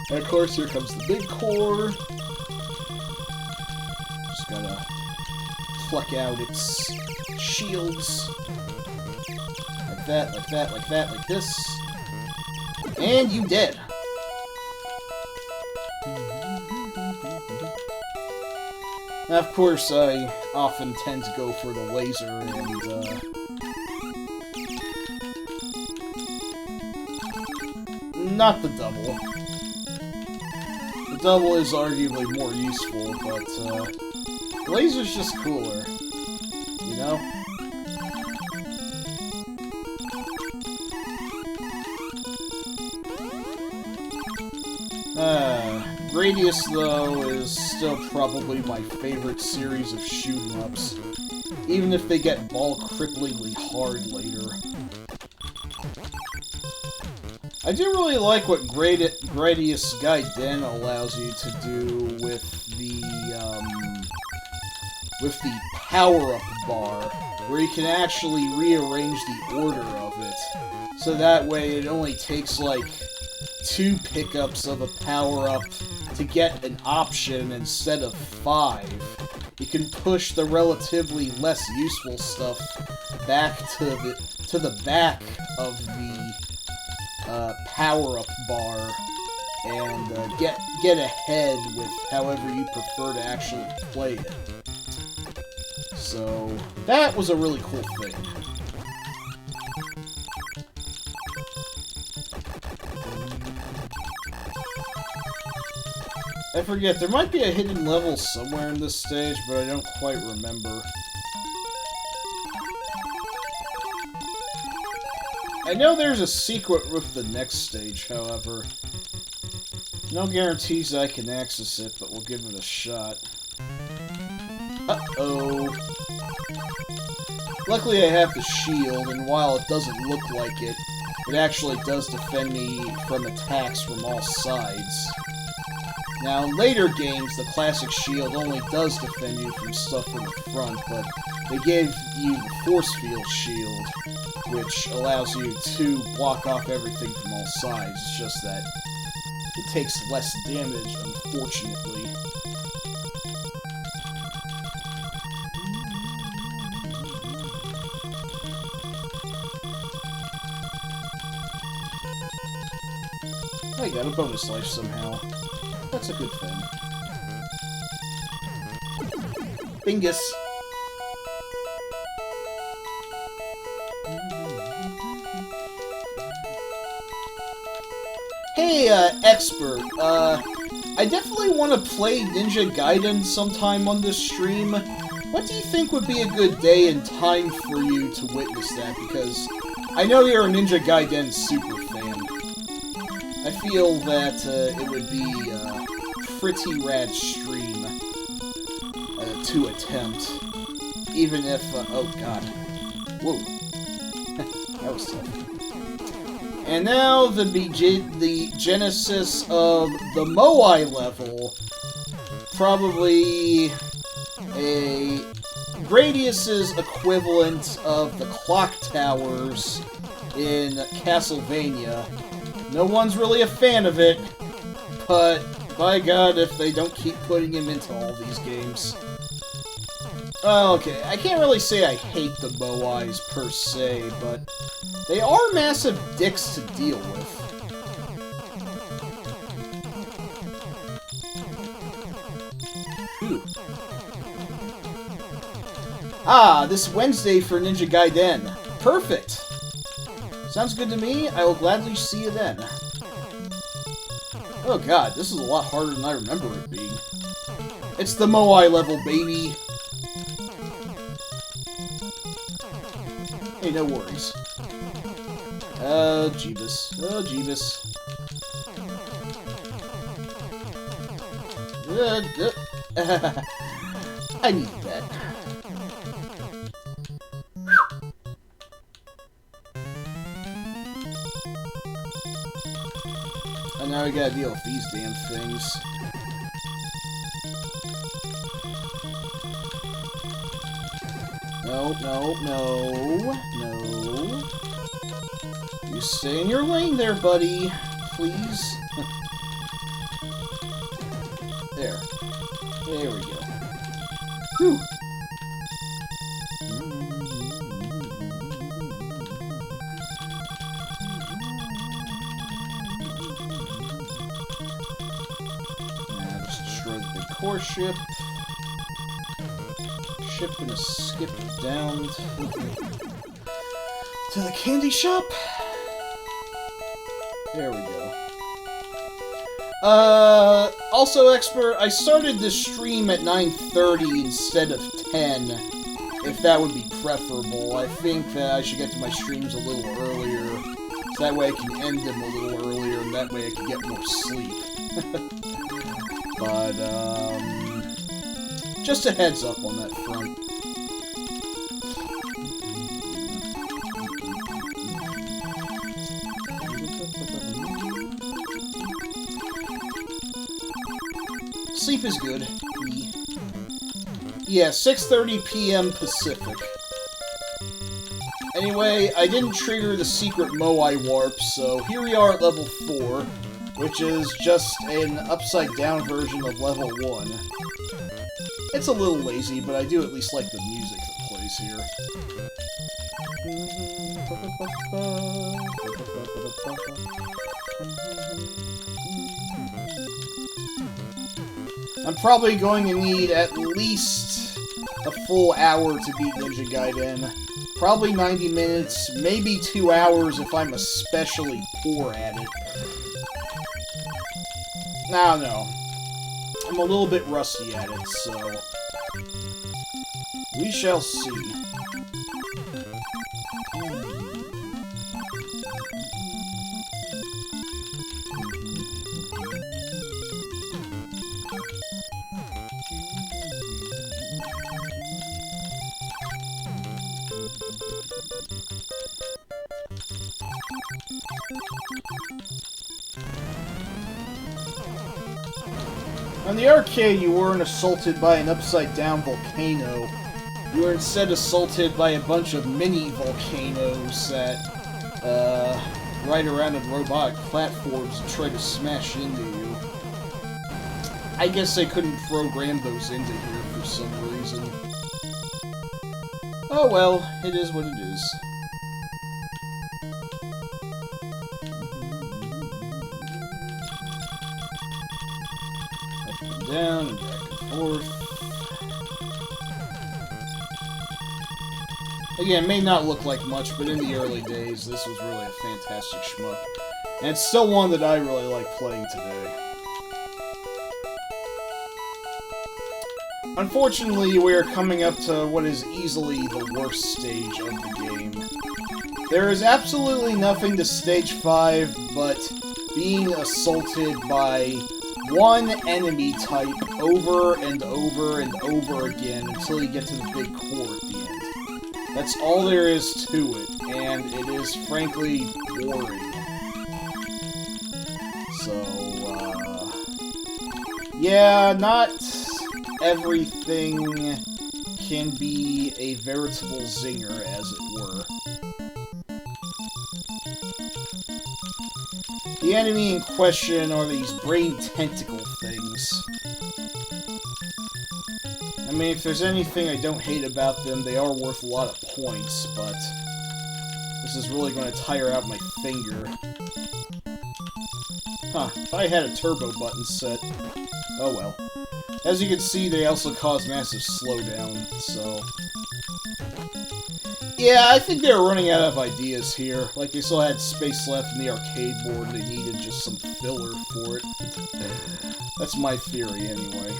And of course, here comes the big core. Just gotta pluck out its shields. Like that, like that, like that, like this. And you dead. Now, of course, I often tend to go for the laser, and, not the double. The double is arguably more useful, but, the laser's just cooler. You know? Gradius, though, is still probably my favorite series of shoot-'em-ups, even if they get ball-cripplingly hard later. I do really like what Gradius Gaiden allows you to do with the power-up bar, where you can actually rearrange the order of it, so that way it only takes, like, 2 pickups of a power-up to get an option instead of 5. You can push the relatively less useful stuff back to the back of the power-up bar and get ahead with however you prefer to actually play it. So that was a really cool thing. I forget, there might be a hidden level somewhere in this stage, but I don't quite remember. I know there's a secret with the next stage, however. No guarantees I can access it, but we'll give it a shot. Uh-oh. Luckily I have the shield, and while it doesn't look like it, it actually does defend me from attacks from all sides. Now, in later games, the classic shield only does defend you from stuff from the front, but they gave you the force field shield, which allows you to block off everything from all sides. It's just that it takes less damage, unfortunately. I got a bonus life somehow. That's a good thing. Bingus! Hey, Expert, I definitely want to play Ninja Gaiden sometime on this stream. What do you think would be a good day and time for you to witness that? Because I know you're a Ninja Gaiden super fan. I feel that it would be a pretty rad stream to attempt. Even if, oh god. Whoa. That was tough. And now the genesis of the Moai level. Probably a Gradius's equivalent of the clock towers in Castlevania. No one's really a fan of it, but by God, if they don't keep putting him into all these games. Okay, I can't really say I hate the Moais per se, but they are massive dicks to deal with. Ooh. Ah, this Wednesday for Ninja Gaiden. Perfect! Sounds good to me. I will gladly see you then. Oh god, this is a lot harder than I remember it being. It's the Moai level, baby! Hey, no worries. Oh, Jeebus. Oh, Jeebus. I need that. And now we gotta deal with these damn things. No, no, no, no. You stay in your lane there, buddy. Please. There. There we go. Whew. Now just destroy the big core ship. Ship gonna skip down to the candy shop. There we go. Also, Expert, I started this stream at 9:30 instead of 10, if that would be preferable. I think that I should get to my streams a little earlier, so that way I can end them a little earlier, and that way I can get more sleep. But, just a heads up on that front. Sleep is good. Yeah, 6:30 p.m. Pacific. Anyway, I didn't trigger the secret Moai warp, so here we are at level 4, which is just an upside-down version of level 1. It's a little lazy, but I do at least like the music that plays here. I'm probably going to need at least a full hour to beat Ninja Gaiden. Probably 90 minutes, maybe 2 hours if I'm especially poor at it. I don't know. I'm a little bit rusty at it, so we shall see. On the arcade, you weren't assaulted by an upside-down volcano. You were instead assaulted by a bunch of mini-volcanoes that, ride around on robotic platforms and try to smash into you. I guess they couldn't program those into here for some reason. Oh well, it is what it is. Down and back and forth. Again, it may not look like much, but in the early days, this was really a fantastic shmup. And it's still one that I really like playing today. Unfortunately, we are coming up to what is easily the worst stage of the game. There is absolutely nothing to Stage 5 but being assaulted by one enemy type over and over and over again until you get to the big core at the end. That's all there is to it, and it is frankly boring. So, yeah, not everything can be a veritable zinger, as it were. The enemy in question are these brain tentacle things. I mean, if there's anything I don't hate about them, they are worth a lot of points, but this is really going to tire out my finger. Huh, if I had a turbo button set. Oh well. As you can see, they also cause massive slowdown, so... Yeah, I think they were running out of ideas here. Like, they still had space left in the arcade board, and they needed just some filler for it. That's my theory, anyway.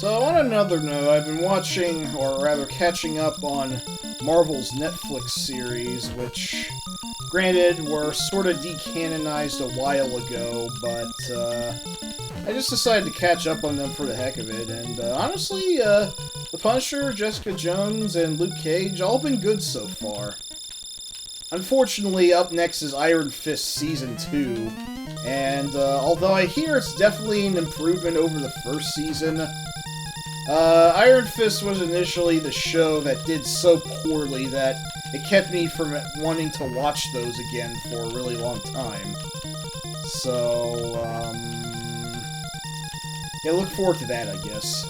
So, on another note, I've been watching, or rather catching up on Marvel's Netflix series, which... granted, were sort of decanonized a while ago, but I just decided to catch up on them for the heck of it, and honestly, The Punisher, Jessica Jones, and Luke Cage, all been good so far. Unfortunately, up next is Iron Fist Season 2, and although I hear it's definitely an improvement over the first season, Iron Fist was initially the show that did so poorly that it kept me from wanting to watch those again for a really long time. So, yeah, look forward to that, I guess.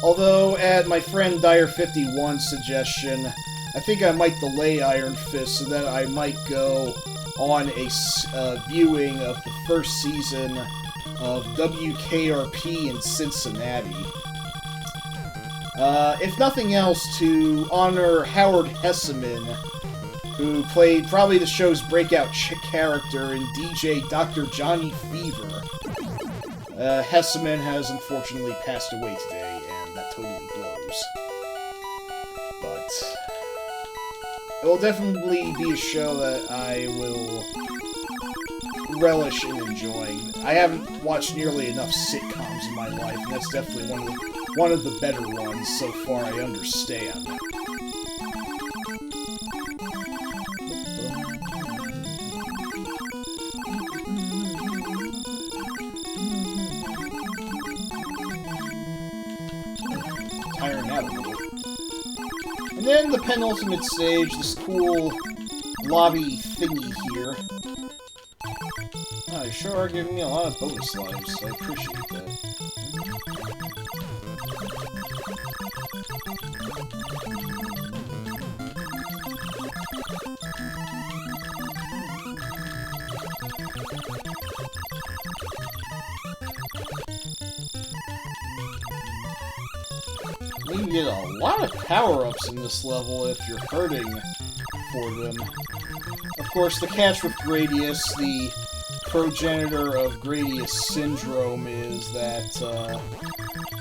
Although, at my friend Dire51's suggestion, I think I might delay Iron Fist so that I might go on a viewing of the first season of WKRP in Cincinnati. If nothing else, to honor Howard Hesseman, who played probably the show's breakout character in DJ Dr. Johnny Fever. Hesseman has unfortunately passed away today, and that totally blows. it will definitely be a show that I will relish in enjoying. I haven't watched nearly enough sitcoms in my life, and that's definitely one of the better ones so far, I understand. Tiring out a little. And then the penultimate stage, this cool lobby thingy here. Oh, you sure are giving me a lot of bonus lives. I appreciate that. You get a lot of power-ups in this level if you're hurting for them. Of course, the catch with Gradius, the progenitor of Gradius syndrome, is that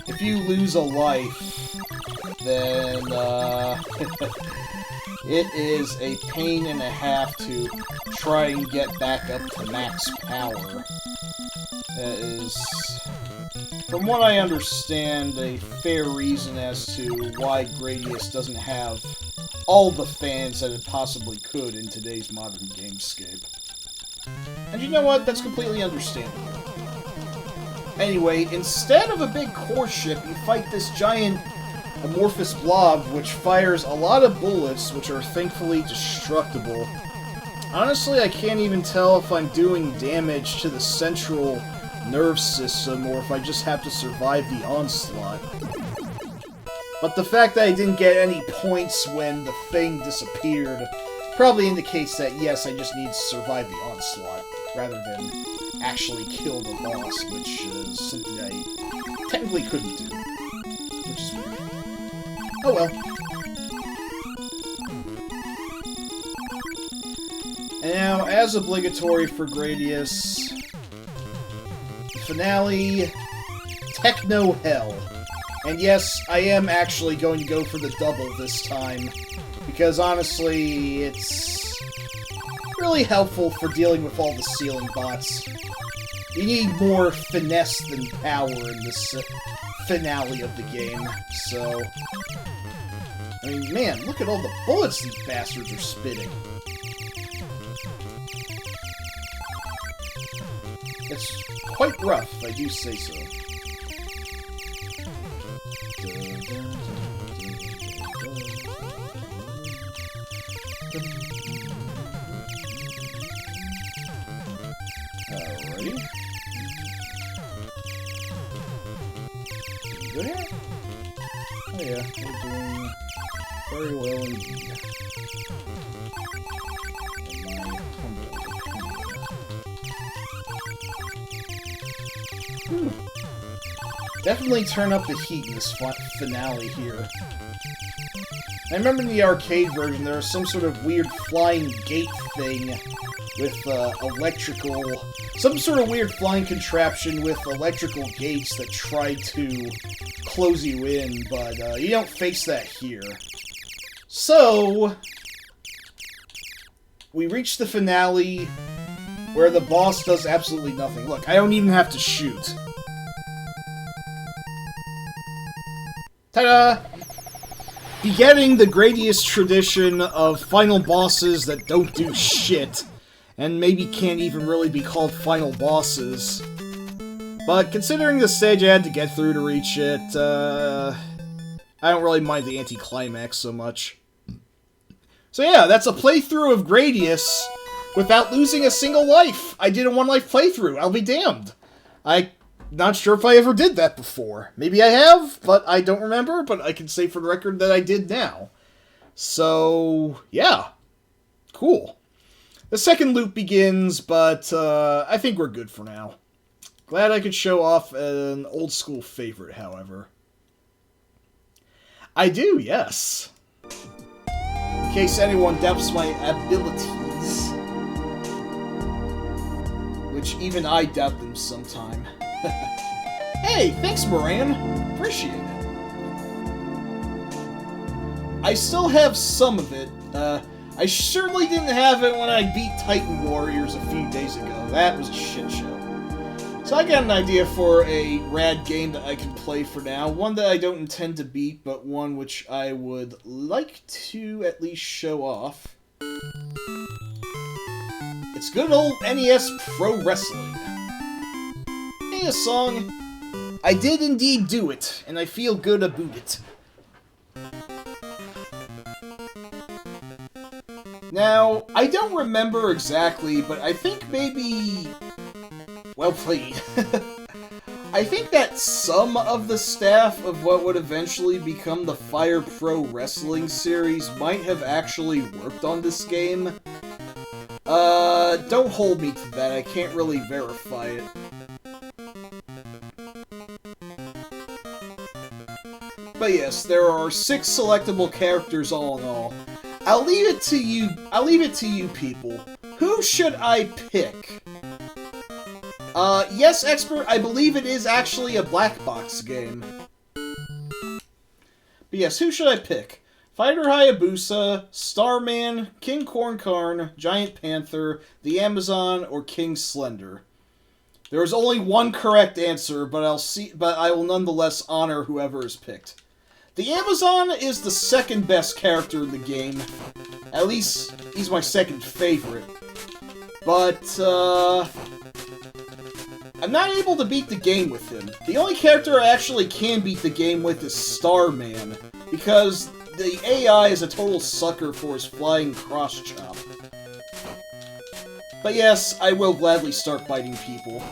if you lose a life, then it is a pain and a half to try and get back up to max power. That is, from what I understand, a fair reason as to why Gradius doesn't have all the fans that it possibly could in today's modern gamescape. And you know what? That's completely understandable. Anyway, instead of a big core ship, you fight this giant amorphous blob which fires a lot of bullets which are thankfully destructible. Honestly, I can't even tell if I'm doing damage to the central nerve system or if I just have to survive the onslaught. But the fact that I didn't get any points when the thing disappeared probably indicates that, yes, I just need to survive the onslaught, rather than actually kill the boss, which is something I technically couldn't do. Which is weird. Oh well. And now, as obligatory for Gradius, finale, Techno Hell. And yes, I am actually going to go for the double this time, because honestly, it's really helpful for dealing with all the ceiling bots. You need more finesse than power in this finale of the game, so... I mean, man, look at all the bullets these bastards are spitting. It's quite rough, if I do say so. Alrighty. Good here? Oh yeah, we're doing very well indeed. Definitely turn up the heat in this finale here. I remember in the arcade version there was some sort of weird flying gate thing with some sort of weird flying contraption with electrical gates that tried to close you in, but you don't face that here. So, we reach the finale where the boss does absolutely nothing. Look, I don't even have to shoot. Ta-da! Begetting the Gradius tradition of final bosses that don't do shit, and maybe can't even really be called final bosses. But considering the stage I had to get through to reach it, I don't really mind the anticlimax so much. So yeah, that's a playthrough of Gradius without losing a single life. I did a one-life playthrough, I'll be damned. I'm not sure if I ever did that before. Maybe I have, but I don't remember, but I can say for the record that I did now. So, yeah. Cool. The second loop begins, but I think we're good for now. Glad I could show off an old-school favorite, however. I do, yes. In case anyone doubts my abilities. Which even I doubt them sometime. Hey, thanks, Moran. Appreciate it. I still have some of it. I certainly didn't have it when I beat Titan Warriors a few days ago. That was a shit show. So I got an idea for a rad game that I can play for now. One that I don't intend to beat, but one which I would like to at least show off. It's good old Nes Pro Wrestling. Hey, a song. I did indeed do it, and I feel good about it. Now, I don't remember exactly, but I think maybe... Well played. I think that some of the staff of what would eventually become the Fire Pro Wrestling series might have actually worked on this game. Don't hold me to that, I can't really verify it. But yes, there are 6 selectable characters all in all. I'll leave it to you people. Who should I pick? Yes, expert, I believe it is actually a black box game. But yes, who should I pick? Fighter Hayabusa, Starman, King Corn Karn, Giant Panther, the Amazon, or King Slender? There is only one correct answer, but I will nonetheless honor whoever is picked. The Amazon is the second best character in the game. At least, he's my second favorite. But, I'm not able to beat the game with him. The only character I actually can beat the game with is Starman, because the AI is a total sucker for his flying cross-chop. But yes, I will gladly start biting people.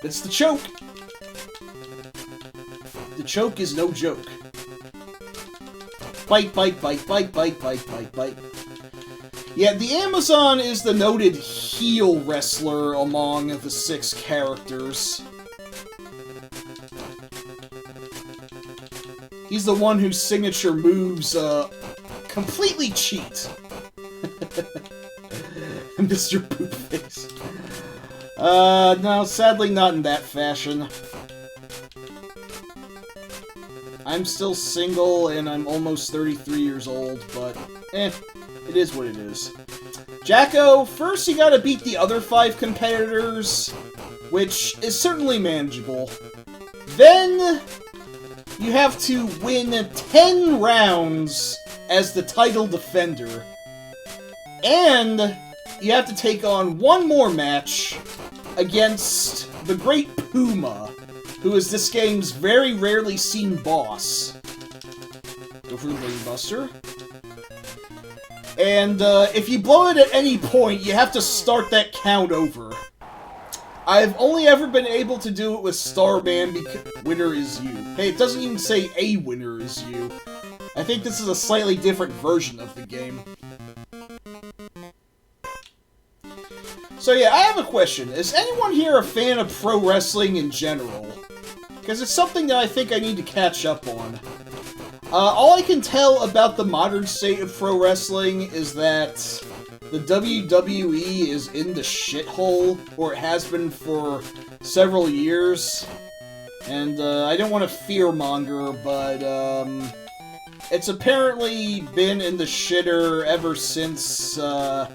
It's the choke! The choke is no joke. Bite, bite, bite, bite, bite, bite, bite, bite. Yeah, the Amazon is the noted heel wrestler among the 6 characters. He's the one whose signature moves, completely cheat. Mr. Poopface. No, sadly not in that fashion. I'm still single, and I'm almost 33 years old, but, it is what it is. Jacko, first you gotta beat the other 5 competitors, which is certainly manageable. Then, you have to win 10 rounds as the title defender. And, you have to take on one more match against the Great Puma, who is this game's very rarely seen boss. Go for the Brain Buster. And, if you blow it at any point, you have to start that count over. I've only ever been able to do it with Starman because winner is you. Hey, it doesn't even say a winner is you. I think this is a slightly different version of the game. So yeah, I have a question. Is anyone here a fan of pro wrestling in general? Because it's something that I think I need to catch up on. All I can tell about the modern state of pro wrestling is that the WWE is in the shithole, or it has been for several years. And, I don't want to fearmonger, but, it's apparently been in the shitter ever since, I'm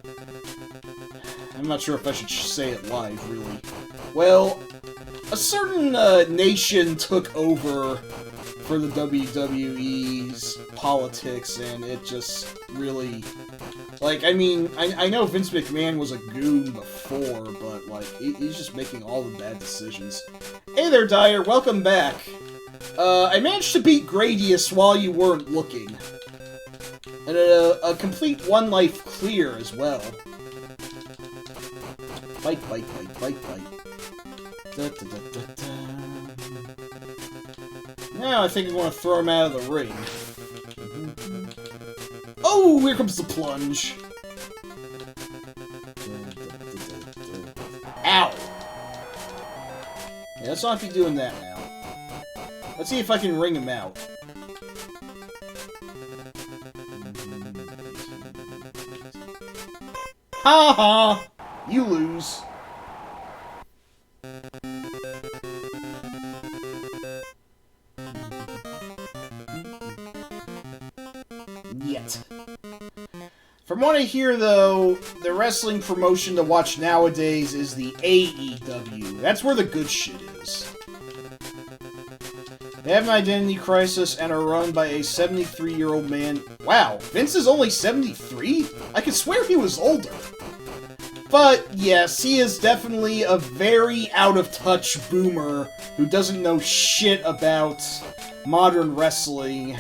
not sure if I should say it live, really. Well, a certain, nation took over for the WWE's politics, and it just really... Like, I mean, I know Vince McMahon was a goon before, but, like, he's just making all the bad decisions. Hey there, Dyer, welcome back. I managed to beat Gradius while you weren't looking. And a complete one-life clear as well. Bite, bite, bite, bite, bite. Da, da, da, da, da. Now I think I'm going to throw him out of the ring. Oh, here comes the plunge. Ow! Yeah, let's not be doing that now. Let's see if I can ring him out. Ha ha! You lose. I hear, though, the wrestling promotion to watch nowadays is the AEW. That's where the good shit is. They have an identity crisis and are run by a 73-year-old man. Wow, Vince is only 73? I could swear he was older. But, yes, he is definitely a very out-of-touch boomer who doesn't know shit about modern wrestling.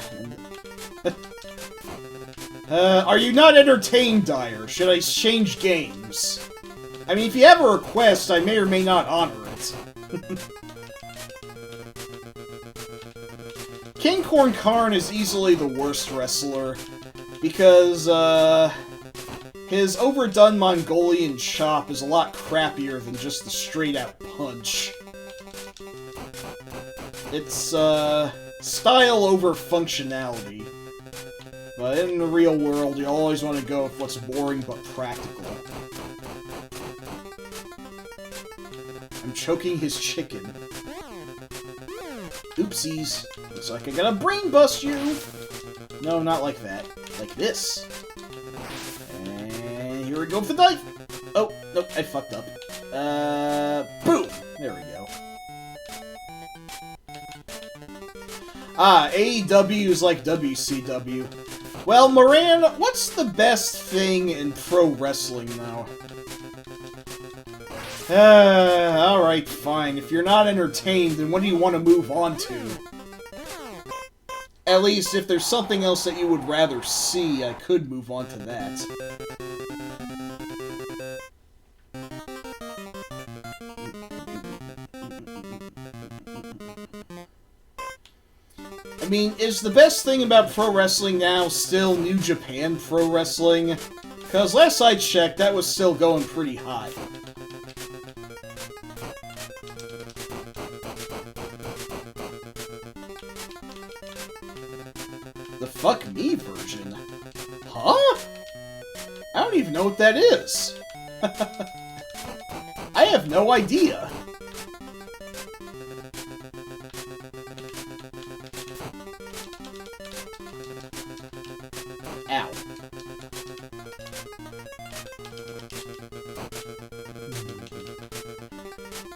Are you not entertained, Dyer? Should I change games? I mean, if you have a request, I may or may not honor it. King Corn Karn is easily the worst wrestler, because, his overdone Mongolian chop is a lot crappier than just the straight-out punch. It's, style over functionality. But in the real world, you always want to go with what's boring but practical. I'm choking his chicken. Oopsies. Looks like I gotta brain bust you! No, not like that. Like this. And here we go for the dive! Oh, nope, I fucked up. Boom! There we go. Ah, AEW is like WCW. Well, Moran, what's the best thing in pro wrestling now? Alright, fine. If you're not entertained, then what do you want to move on to? At least, if there's something else that you would rather see, I could move on to that. I mean, is the best thing about pro wrestling now still New Japan Pro Wrestling? Because last I checked, that was still going pretty hot. The Fuck Me version? Huh? I don't even know what that is. I have no idea. Ow.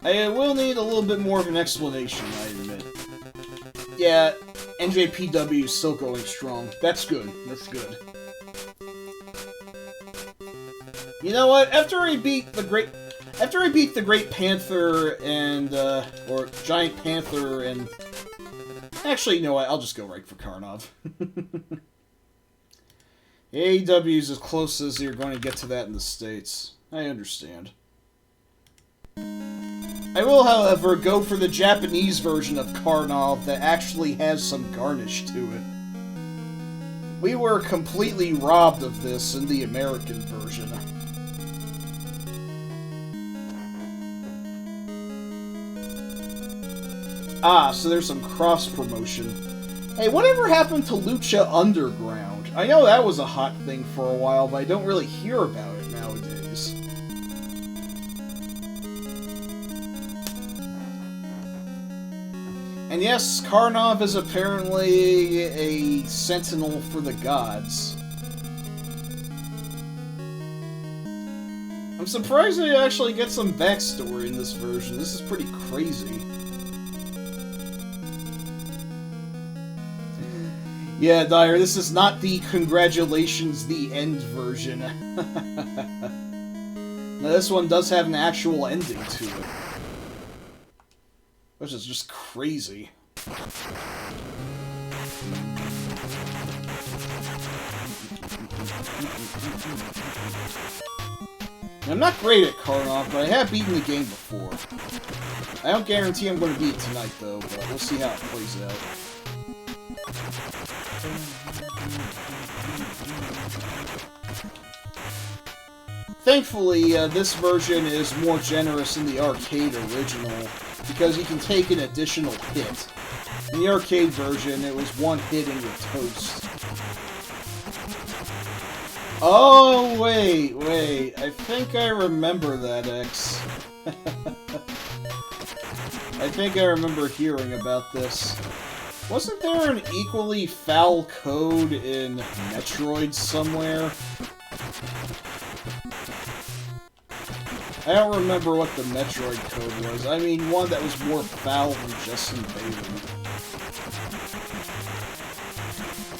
I will need a little bit more of an explanation, I admit. Yeah, NJPW is still going strong. That's good. That's good. You know what? After I beat the Great Panther and, or Giant Panther and... Actually, you know what? I'll just go right for Karnov. AEW is as close as you're going to get to that in the States. I understand. I will, however, go for the Japanese version of Karnov that actually has some garnish to it. We were completely robbed of this in the American version. Ah, so there's some cross-promotion. Hey, whatever happened to Lucha Underground? I know that was a hot thing for a while, but I don't really hear about it nowadays. And yes, Karnov is apparently a sentinel for the gods. I'm surprised they actually get some backstory in this version. This is pretty crazy. Yeah, Dyer, this is not the congratulations, the end version. Now, this one does have an actual ending to it. Which is just crazy. I'm not great at Karnov, but I have beaten the game before. I don't guarantee I'm going to beat it tonight, though, but we'll see how it plays out. Thankfully, this version is more generous than the arcade original, because you can take an additional hit. In the arcade version, it was one hit and you're toast. Oh, wait, I think I remember that, X. I think I remember hearing about this. Wasn't there an equally foul code in Metroid somewhere? I don't remember what the Metroid code was. I mean, one that was more foul than just invading.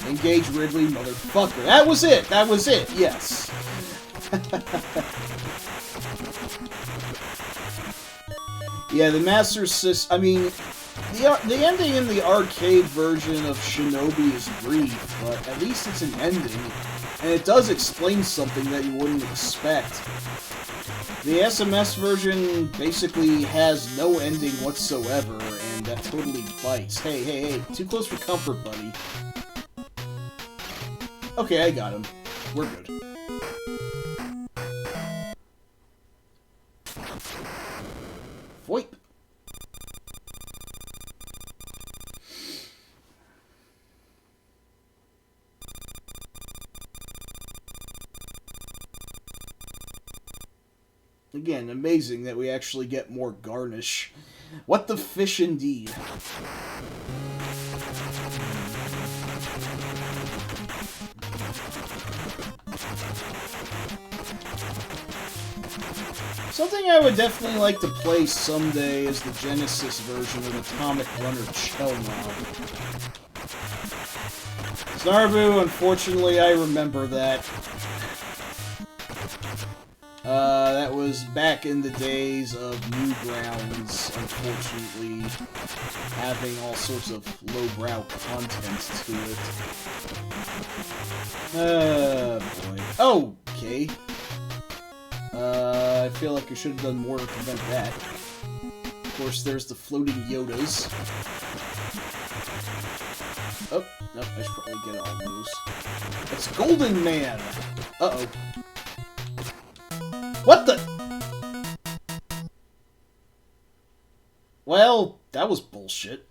Engage Ridley, motherfucker. That was it! That was it! Yes. Yeah, the Master System... I mean, the ending in the arcade version of Shinobi is brief, but at least it's an ending. And it does explain something that you wouldn't expect. The SMS version basically has no ending whatsoever, and that totally bites. Hey, hey, hey, too close for comfort, buddy. Okay, I got him. We're good. Voip. Again, amazing that we actually get more garnish. What the fish indeed. Something I would definitely like to play someday is the Genesis version of Atomic Runner Chelnob. Snarbu, unfortunately, I remember that. That was back in the days of Newgrounds, unfortunately, having all sorts of lowbrow content to it. Boy. Oh, okay. I feel like I should have done more to prevent that. Of course, there's the floating Yodas. Oh, no, I should probably get all those. It's Golden Man! Uh-oh. What the? Well, that was bullshit.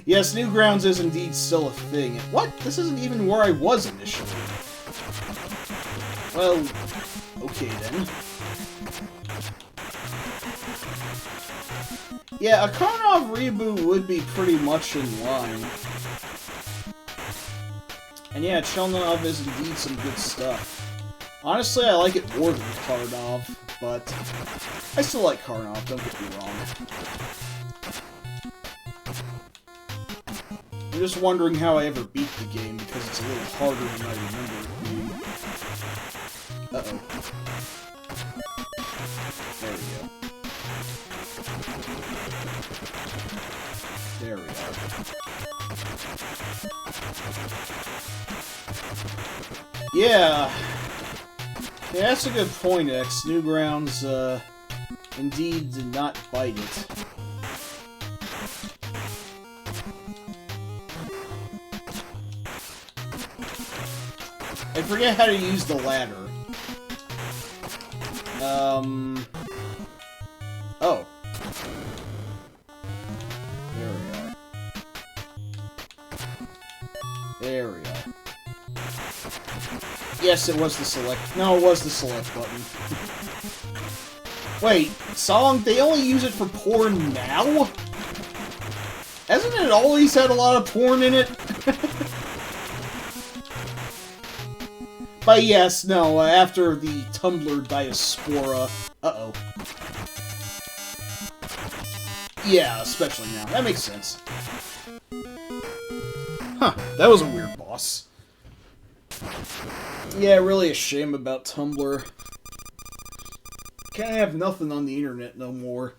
Yes, Newgrounds is indeed still a thing. What? This isn't even where I was initially. Well, okay then. Yeah, a Karnov reboot would be pretty much in line. And yeah, Chelnob is indeed some good stuff. Honestly, I like it more than Karnov, but I still like Karnov, don't get me wrong. I'm just wondering how I ever beat the game, because it's a little harder than I remember it being. Uh-oh. There we go. There we are. Yeah. Yeah, that's a good point, X. Newgrounds, indeed did not bite it. I forget how to use the ladder. Oh. There we are. There we are. Yes, it was the select... No, it was the select button. Wait, song? They only use it for porn now? Hasn't it always had a lot of porn in it? But yes, no, after the Tumblr diaspora... Uh-oh. Yeah, especially now. That makes sense. Huh, that was a weird boss. Yeah, really a shame about Tumblr. Can't have nothing on the internet no more.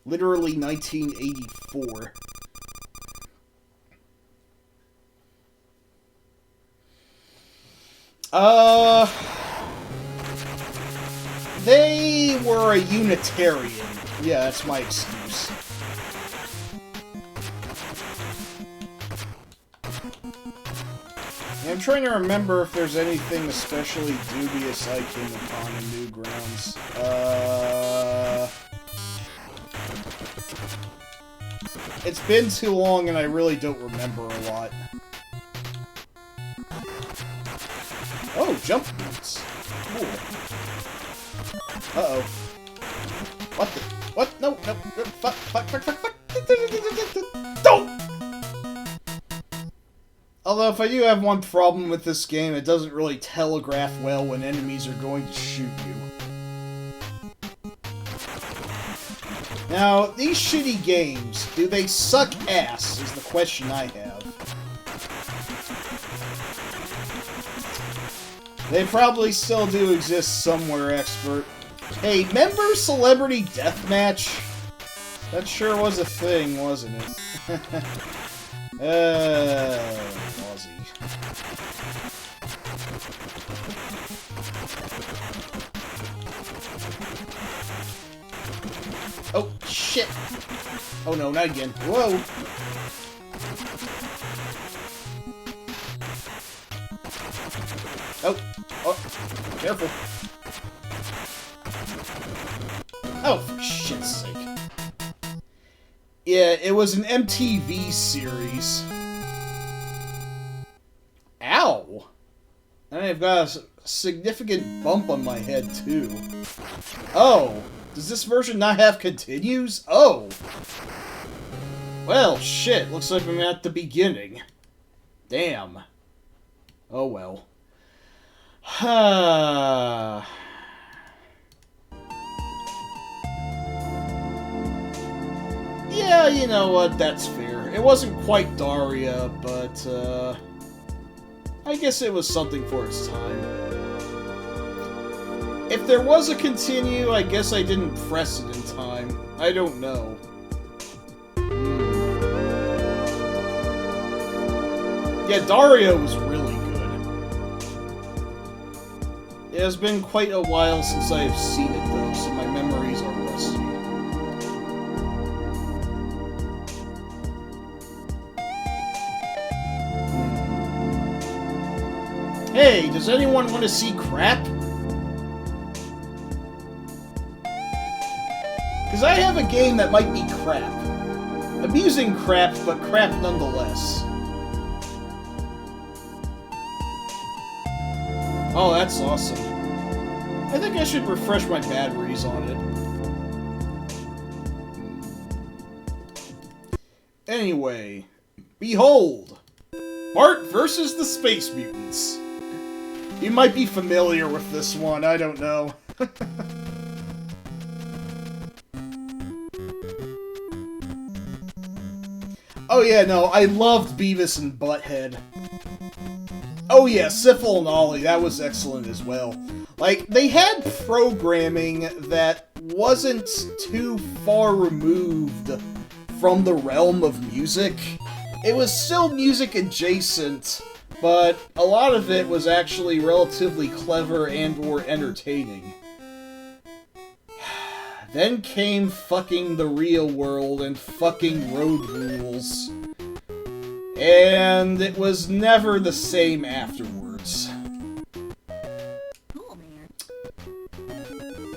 Literally 1984. They were a Unitarian. Yeah, that's my excuse. I'm trying to remember if there's anything especially dubious I came upon in Newgrounds. It's been too long and I really don't remember a lot. Oh, jump boots. Cool. Uh-oh. What the? What? No, no, no, fuck. Don't! Although, if I do have one problem with this game, it doesn't really telegraph well when enemies are going to shoot you. Now, these shitty games, do they suck ass, is the question I have. They probably still do exist somewhere, expert. Hey, remember Celebrity Deathmatch? That sure was a thing, wasn't it? Aussie. Oh, shit! Oh no, not again. Whoa! Oh! Oh! Careful! Oh, for shit's sake. Yeah, it was an MTV series. Ow! And I've got a significant bump on my head, too. Oh! Does this version not have continues? Oh! Well, shit. Looks like I'm at the beginning. Damn. Oh well. Yeah, you know what, that's fair. It wasn't quite Daria, but, I guess it was something for its time. If there was a continue, I guess I didn't press it in time. I don't know. Yeah, Daria was really good. It has been quite a while since I have seen it, though, so my memories are rusty. Hey, does anyone want to see crap? Because I have a game that might be crap. Amusing crap, but crap nonetheless. Oh, that's awesome. I think I should refresh my batteries on it. Anyway, behold! Bart versus the Space Mutants. You might be familiar with this one, I don't know. Oh yeah, no, I loved Beavis and Butthead. Oh yeah, Syphil and Ollie, that was excellent as well. Like, they had programming that wasn't too far removed from the realm of music. It was still music adjacent, but a lot of it was actually relatively clever and or entertaining. Then came fucking the real world and fucking Road Rules. And it was never the same afterwards.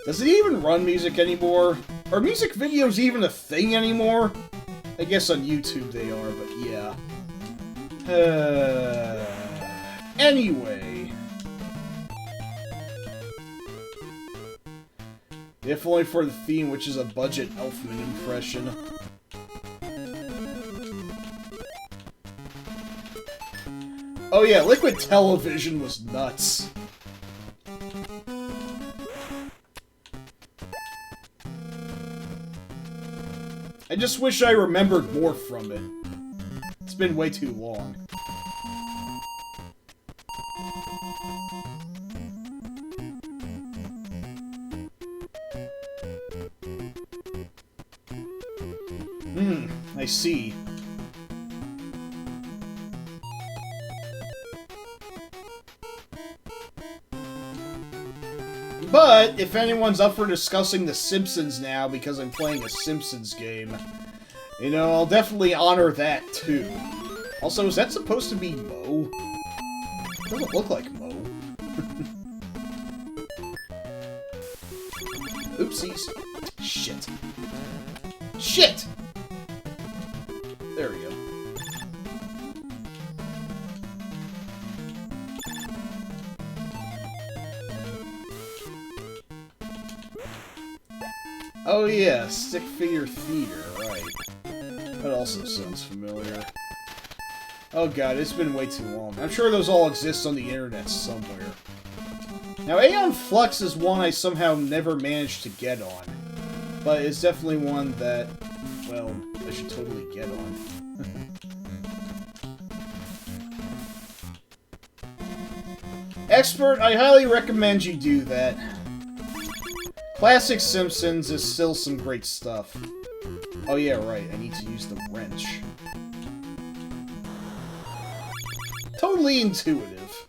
Does it even run music anymore? Are music videos even a thing anymore? I guess on YouTube they are, but yeah. Anyway. If only for the theme, which is a budget Elfman impression. Oh yeah, Liquid Television was nuts. I just wish I remembered more from it. It's been way too long. I see. But, if anyone's up for discussing The Simpsons now because I'm playing a Simpsons game, you know, I'll definitely honor that too. Also, is that supposed to be Moe? It doesn't look like Moe. Oopsies. Shit. Shit! There we go. Oh yeah, Stick Figure Theater, right. That also sounds familiar. Oh god, it's been way too long. I'm sure those all exist on the internet somewhere. Now, Aeon Flux is one I somehow never managed to get on. But it's definitely one that, well, I should totally get on. Expert, I highly recommend you do that. Classic Simpsons is still some great stuff. Oh yeah, right, I need to use the wrench. Totally intuitive.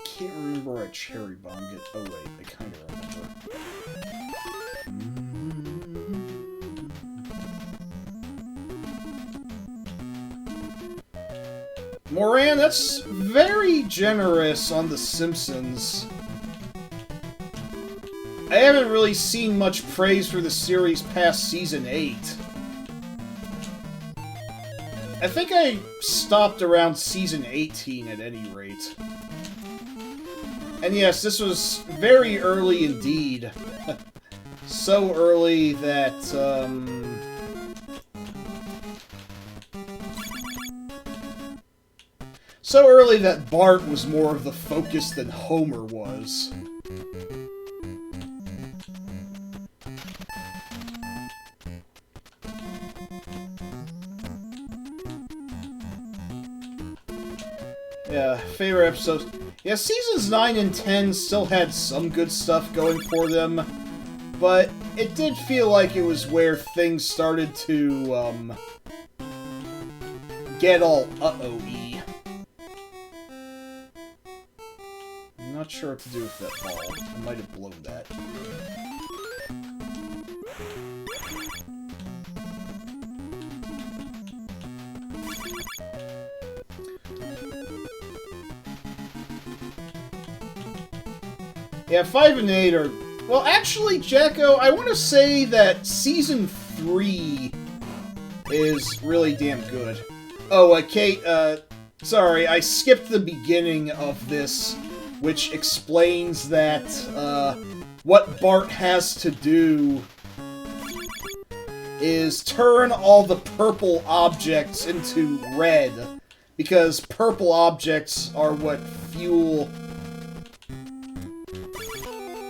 Can't remember where a cherry bomb get. Oh wait, I kind of remember. Moran, that's very generous on The Simpsons. I haven't really seen much praise for the series past Season 8. I think I stopped around Season 18 at any rate. And yes, this was very early indeed. So early that, so early that Bart was more of the focus than Homer was. Yeah, favorite episodes. Yeah, Seasons 9 and 10 still had some good stuff going for them, but it did feel like it was where things started to, get all uh-oh-y. I'm not sure what to do with that ball. I might have blown that. Yeah, 5 and 8 are... Well, actually, Jacko, I want to say that Season 3 is really damn good. Oh, Kate, sorry, I skipped the beginning of this, which explains that, what Bart has to do is turn all the purple objects into red, because purple objects are what fuel...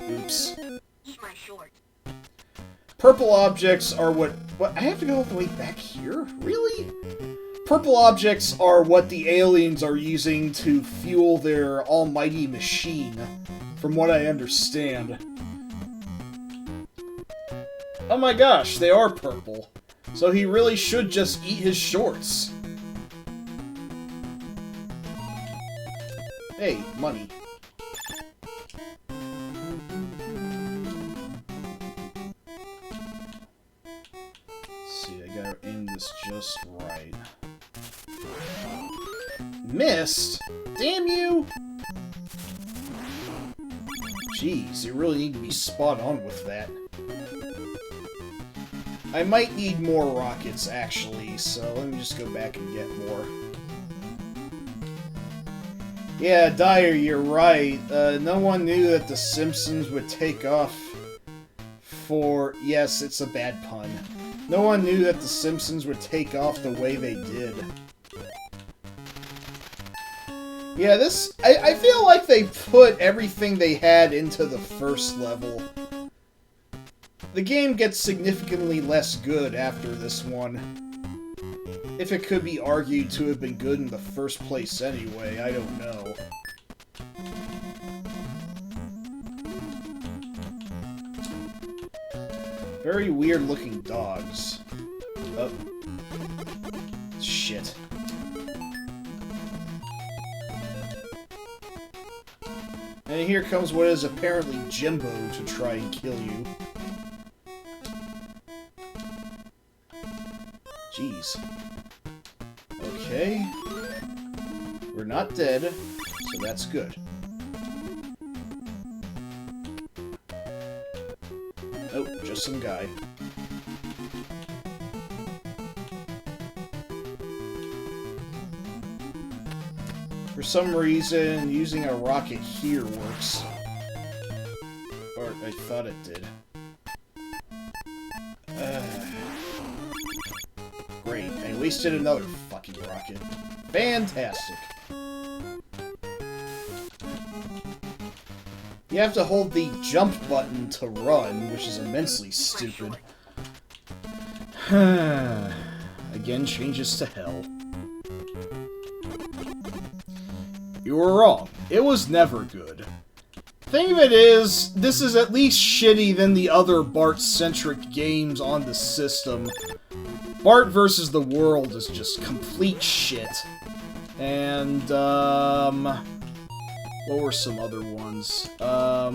Oops. Eat my short. Purple objects are what... I have to go all the way back here? Really? Purple objects are what the aliens are using to fuel their almighty machine, from what I understand. Oh my gosh, they are purple. So he really should just eat his shorts. Hey, money. Aim this just right. Missed? Damn you! Jeez, you really need to be spot on with that. I might need more rockets, actually, so let me just go back and get more. Yeah, Dyer, you're right. No one knew that The Simpsons would take off for... Yes, it's a bad pun. No one knew that The Simpsons would take off the way they did. Yeah, this... I feel like they put everything they had into the first level. The game gets significantly less good after this one. If it could be argued to have been good in the first place anyway, I don't know. Very weird-looking dogs. Oh. Shit. And here comes what is apparently Jimbo to try and kill you. Jeez. Okay. We're not dead, so that's good. Oh, just some guy. For some reason, using a rocket here works. Or I thought it did. Wasted another fucking rocket. Fantastic. You have to hold the jump button to run, which is immensely stupid. Again, changes to hell. You were wrong. It was never good. Thing of it is, this is at least shitty than the other Bart-centric games on the system. Bart vs. the World is just complete shit. And, what were some other ones? Yeah,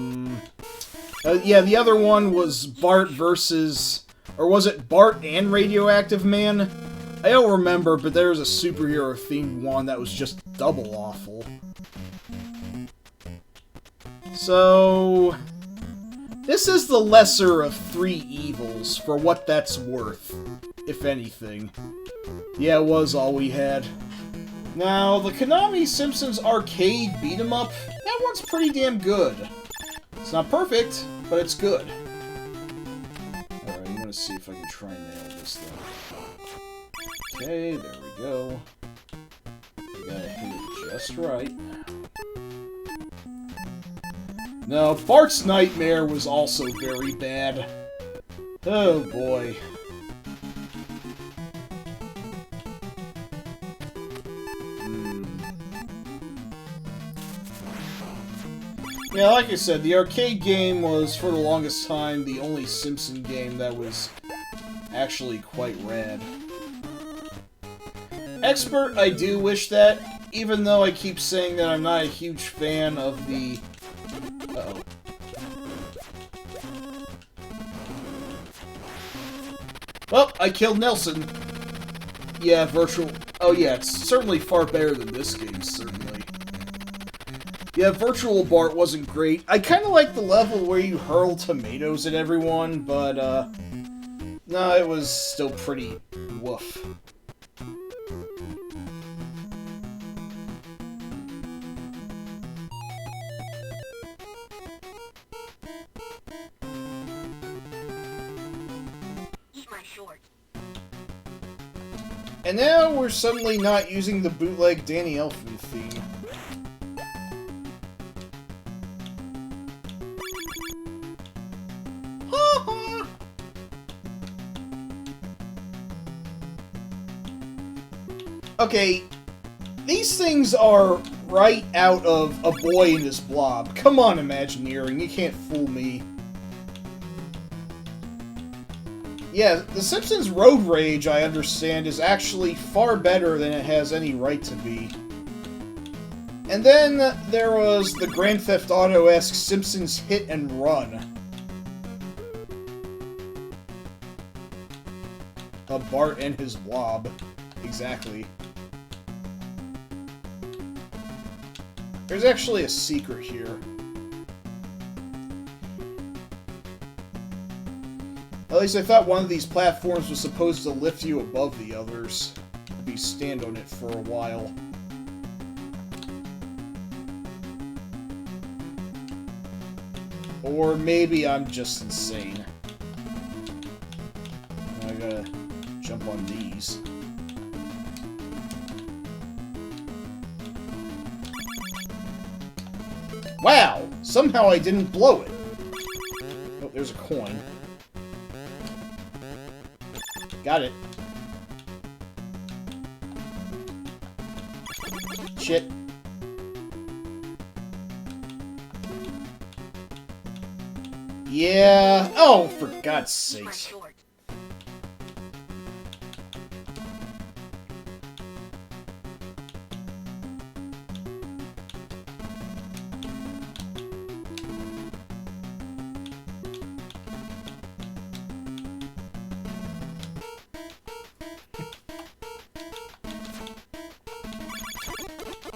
the other one was Bart versus... Or was it Bart and Radioactive Man? I don't remember, but there was a superhero-themed one that was just double awful. So... This is the lesser of three evils, for what that's worth, if anything. Yeah, it was all we had. Now, the Konami Simpsons arcade beat-em-up, that one's pretty damn good. It's not perfect, but it's good. Alright, I'm gonna see if I can try and nail this thing. Okay, there we go. I gotta hit it just right. No, Bart's Nightmare was also very bad. Oh boy. Yeah, like I said, the arcade game was, for the longest time, the only Simpson game that was actually quite rad. Expert, I do wish that, even though I keep saying that I'm not a huge fan of the... Uh-oh. Well, I killed Nelson. Yeah, virtual... Oh yeah, it's certainly far better than this game, certainly. Yeah, Virtual Bart wasn't great. I kind of like the level where you hurl tomatoes at everyone, but, no, it was still pretty woof. Eat my shorts. And now we're suddenly not using the bootleg Danny Elfman theme. Okay, these things are right out of A Boy and His Blob. Come on, Imagineering, you can't fool me. Yeah, The Simpsons Road Rage, I understand, is actually far better than it has any right to be. And then there was the Grand Theft Auto-esque Simpsons Hit and Run. A Bart and His Blob. Exactly. There's actually a secret here. At least I thought one of these platforms was supposed to lift you above the others. If you stand on it for a while. Or maybe I'm just insane. I gotta jump on these. Wow! Somehow I didn't blow it. Oh, there's a coin. Got it. Shit. Yeah. Oh, for God's sakes.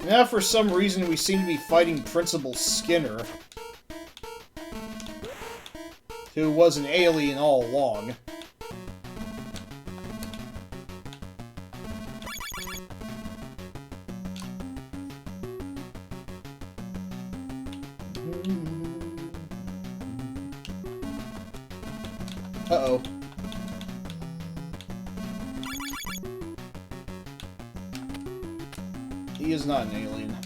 Now, for some reason, we seem to be fighting Principal Skinner, who was an alien all along. Uh-oh. he is not an alien.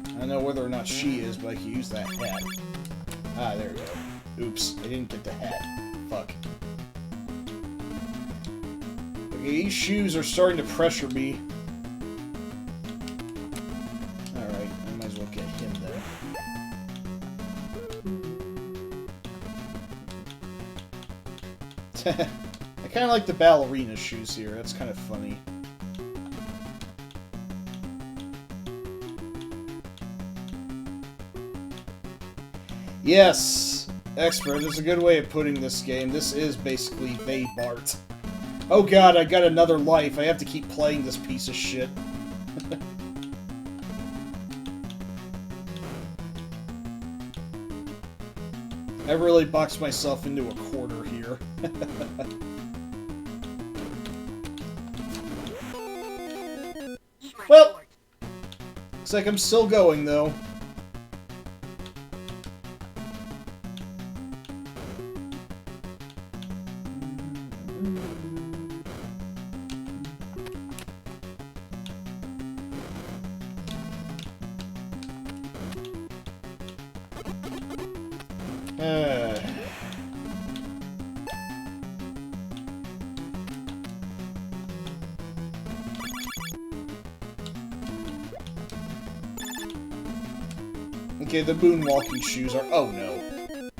I don't know whether or not she is, but I can use that hat. Ah, there we go. Oops, I didn't get the hat. Fuck. Okay, these shoes are starting to pressure me. Alright, I might as well get him there. I kind of like the ballerina shoes here. That's kind of funny. Yes! Expert, there's a good way of putting this game. This is basically Bay Bart. Oh god, I got another life. I have to keep playing this piece of shit. I really boxed myself into a corner here. Well, looks like I'm still going, though. Okay, the moonwalking shoes are... Oh, no.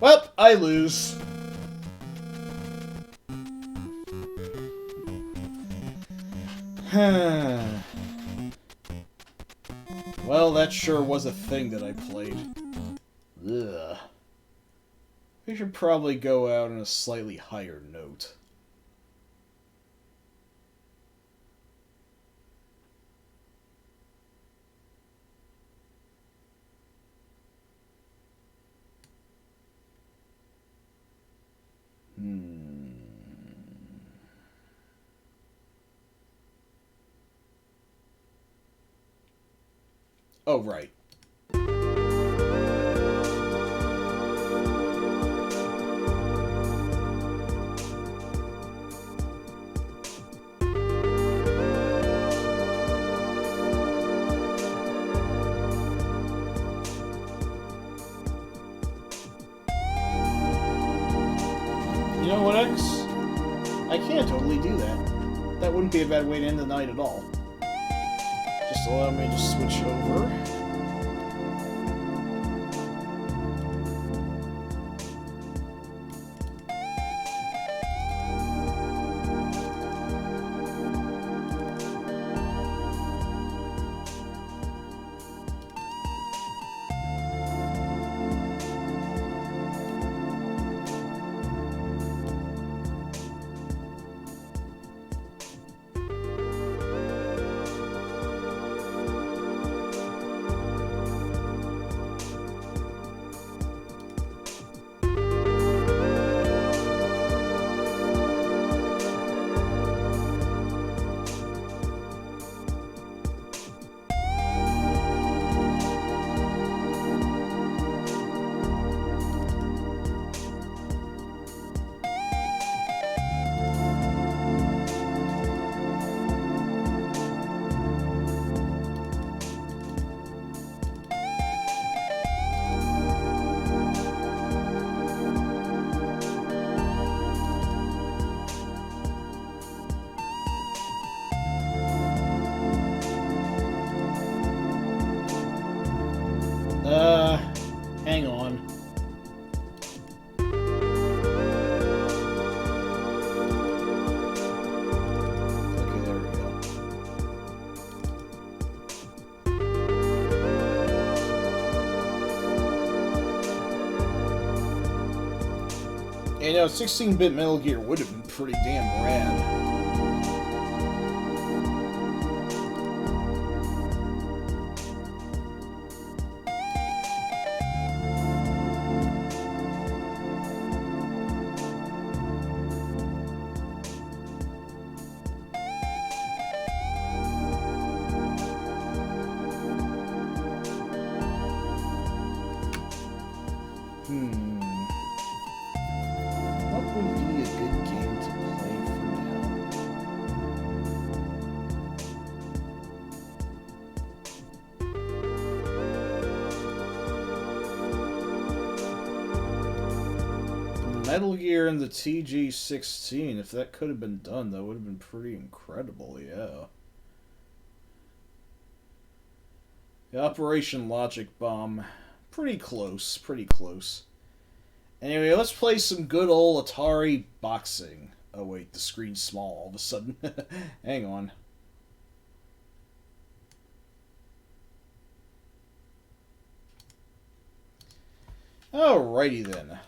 Well, I lose. Well, that sure was a thing that I played. Ugh. We should probably go out on a slightly higher note. Oh, right. You know what, X? I can totally do that. That wouldn't be a bad way to end the night at all. Just allow me to switch over. Hang on. Okay, there we go. You know, 16-bit Metal Gear would have been pretty damn rad. What would be a good game to play for now? Metal Gear and the TG-16. If that could have been done, that would have been pretty incredible, yeah. The Operation Logic Bomb. Pretty close, pretty close. Anyway, let's play some good old Atari boxing. Oh wait, the screen's small all of a sudden. Hang on. Alrighty then.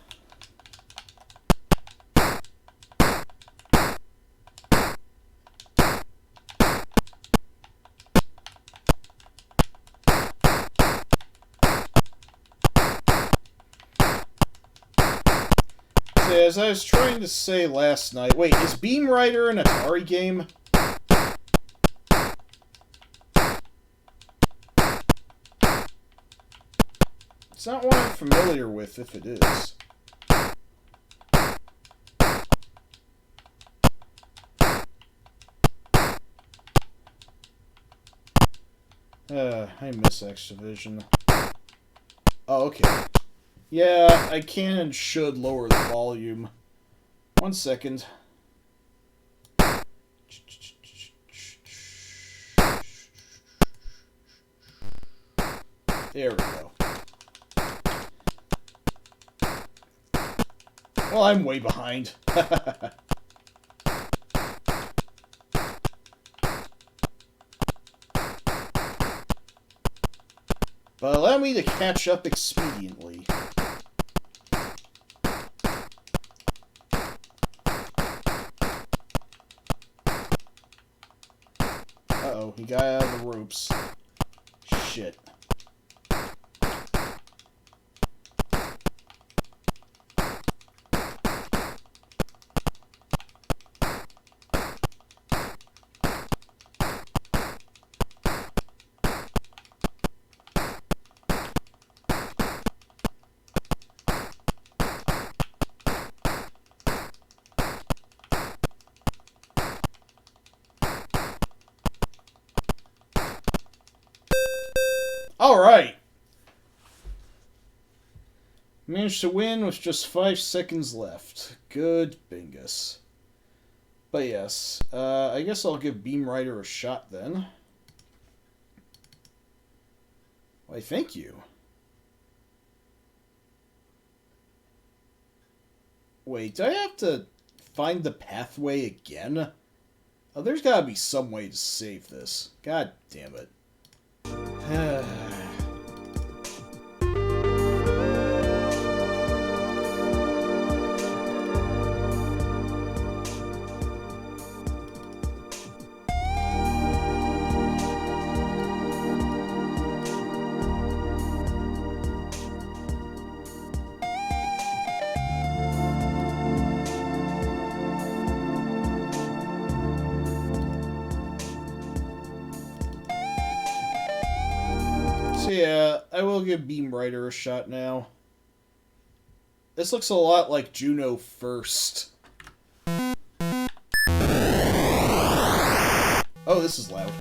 As I was trying to say last night... Wait, is Beam Rider an Atari game? It's not one I'm familiar with, if it is. I miss Activision. Oh, okay. Yeah, I can and should lower the volume. 1 second. There we go. Well, I'm way behind. But allow me to catch up expediently. Uh-oh, he got out of the ropes. Shit. Alright. Managed to win with just 5 seconds left. Good bingus. But yes, I guess I'll give Beam Rider a shot then. Why, thank you. Wait, do I have to find the pathway again? Oh, there's gotta be some way to save this. God damn it. Yeah, I will give Beam Rider a shot now. This looks a lot like Juno First. Oh, this is loud.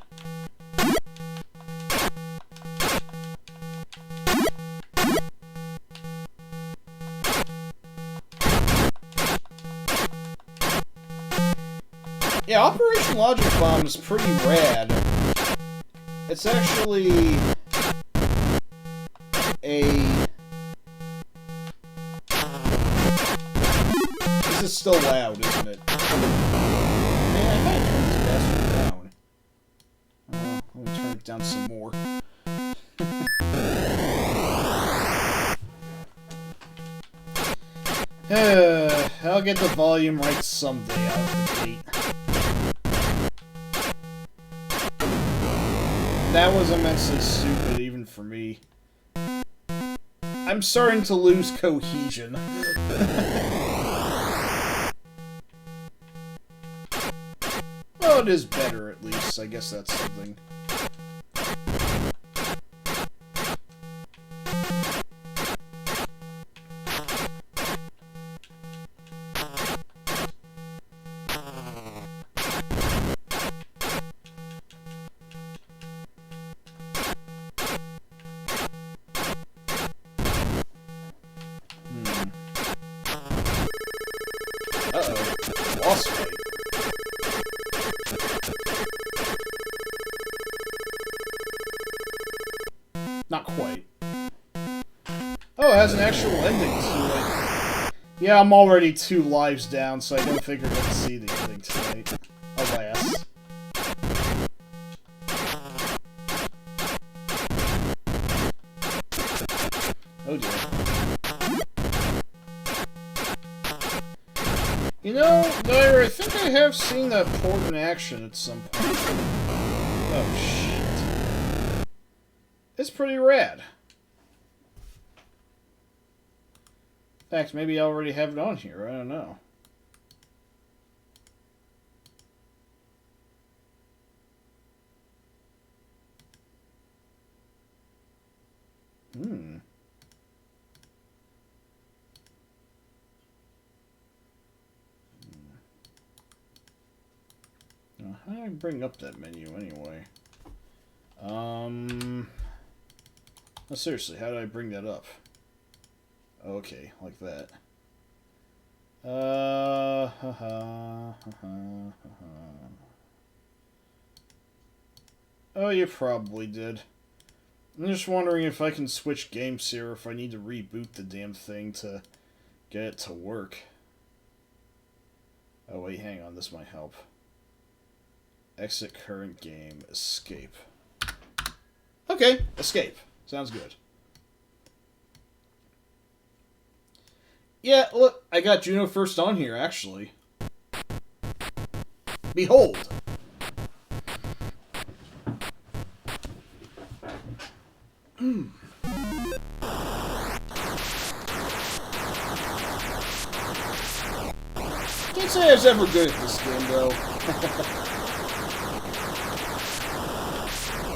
Yeah, Operation Logic Bomb is pretty rad. It's actually This is still loud, isn't it? Man, I gotta turn this bastard down. Let me turn it down some more. I'll get the volume right someday out of the gate. That was immensely stupid, even for me. I'm starting to lose cohesion. Well, it is better, at least. I guess that's something. Boss fight. Not quite. Oh, it has an actual ending to it. Yeah, I'm already 2 lives down, so I don't figure I get to see the ending tonight. Alas. Oh dear. You know, I think I have seen that port in action at some point. Oh shit. It's pretty rad. In fact, maybe I already have it on here. I don't know. Now, how do I bring up that menu anyway? No, seriously, how do I bring that up? Okay, like that. Oh, you probably did. I'm just wondering if I can switch games here, or if I need to reboot the damn thing to get it to work. Oh wait, hang on, this might help. Exit current game, escape. Okay, escape. Sounds good. Yeah, look, I got Juno first on here, actually. Behold! Can't say I was ever good at this game, though.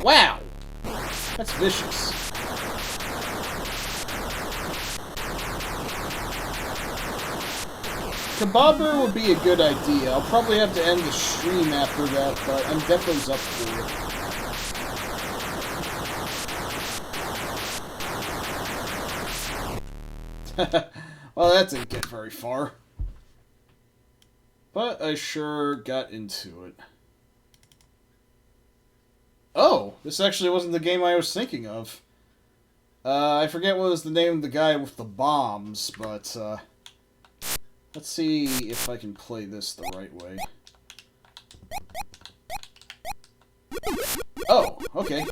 Wow! That's vicious. Kebabber would be a good idea. I'll probably have to end the stream after that, but I'm definitely up for it. Well, that didn't get very far. But I sure got into it. Oh, this actually wasn't the game I was thinking of. I forget what was the name of the guy with the bombs, but, let's see if I can play this the right way. Oh, okay.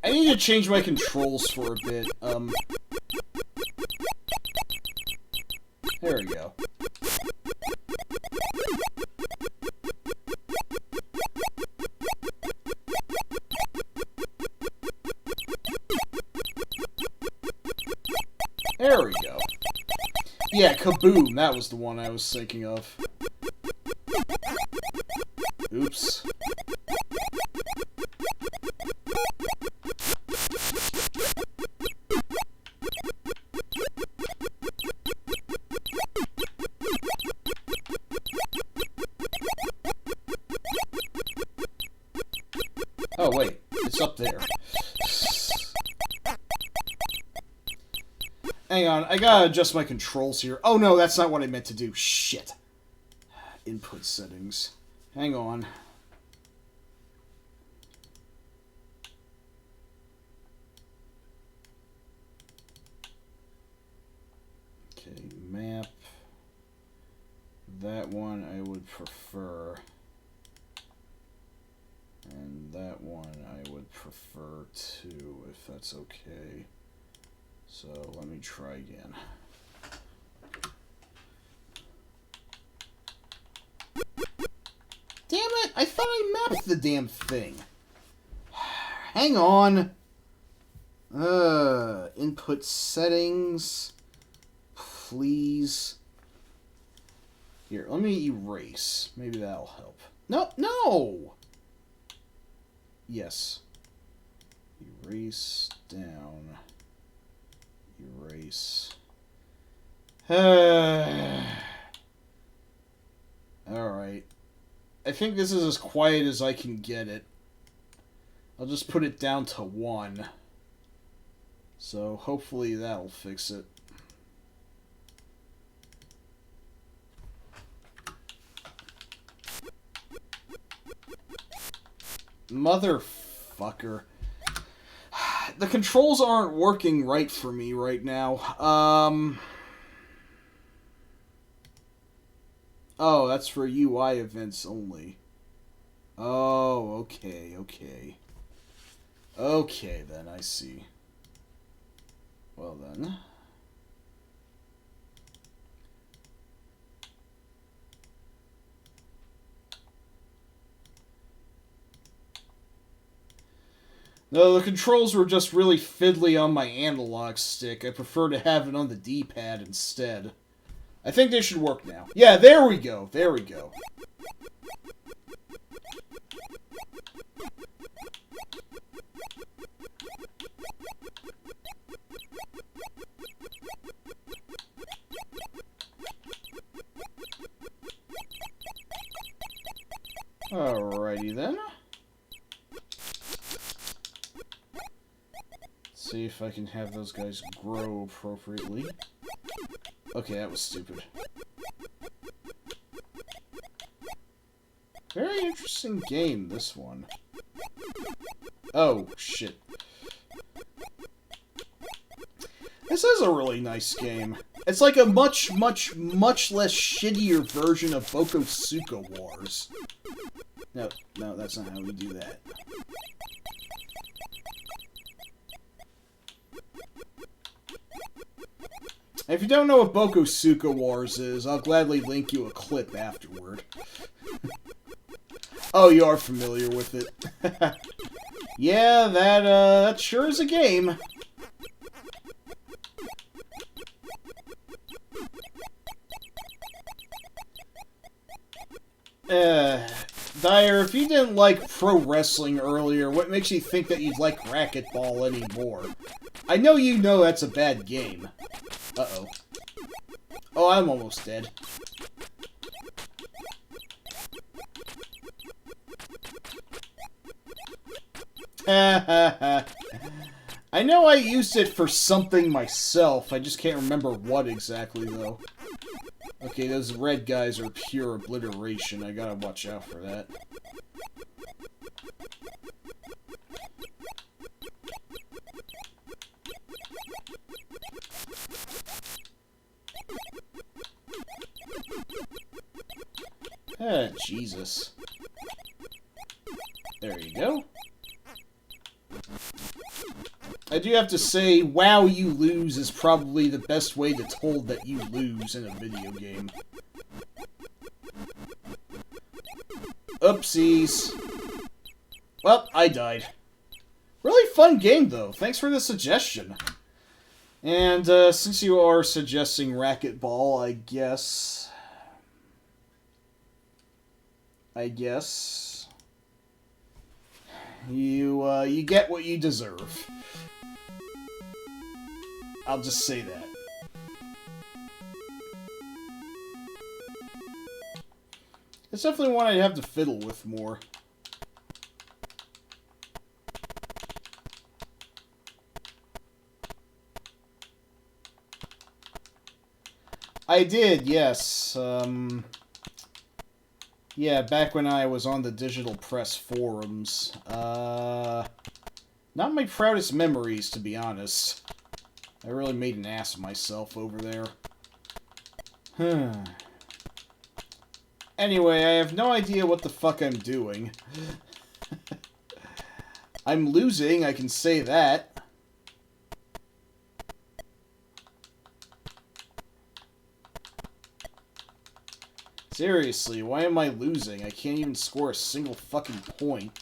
I need to change my controls for a bit. There we go. There we go. Yeah, Kaboom, that was the one I was thinking of. Oops. Oh, wait. It's up there. Hang on. I gotta adjust my controls here. Oh, no, that's not what I meant to do. Shit. Input settings. Hang on. Okay, map. That one I would prefer. And that one I would prefer too, if that's okay. So let me try again. Damn it! I thought I mapped the damn thing. Hang on. Input settings. Please. Here, let me erase. Maybe that'll help. No, no! Yes. Erase down. Erase. Alright. I think this is as quiet as I can get it. I'll just put it down to 1. So hopefully that'll fix it. Motherfucker. The controls aren't working right for me right now. Oh, that's for UI events only. Oh, okay. Okay, then, I see. Well, then. No, the controls were just really fiddly on my analog stick. I prefer to have it on the D-pad instead. I think they should work now. Yeah, there we go. There we go. Alrighty then. See if I can have those guys grow appropriately. Okay, that was stupid. Very interesting game, this one. Oh, shit. This is a really nice game. It's like a much less shittier version of Bokosuka Wars. No, that's not how we do that. If you don't know what Bokosuka Wars is, I'll gladly link you a clip afterward. Oh, you are familiar with it. Yeah, that sure is a game. Dyer, if you didn't like pro wrestling earlier, what makes you think that you'd like racquetball anymore? I know you know that's a bad game. Uh-oh. Oh, I'm almost dead. I know I used it for something myself, I just can't remember what exactly, though. Okay, those red guys are pure obliteration, I gotta watch out for that. Ah, Jesus. There you go. I do have to say, wow, you lose is probably the best way to told that you lose in a video game. Oopsies. Well, I died. Really fun game, though. Thanks for the suggestion. And, since you are suggesting racquetball, I guess... You get what you deserve. I'll just say that. It's definitely one I'd have to fiddle with more. I did, yes. Yeah, back when I was on the Digital Press forums. Not my proudest memories, to be honest. I really made an ass of myself over there. Anyway, I have no idea what the fuck I'm doing. I'm losing, I can say that. Seriously, why am I losing? I can't even score a single fucking point.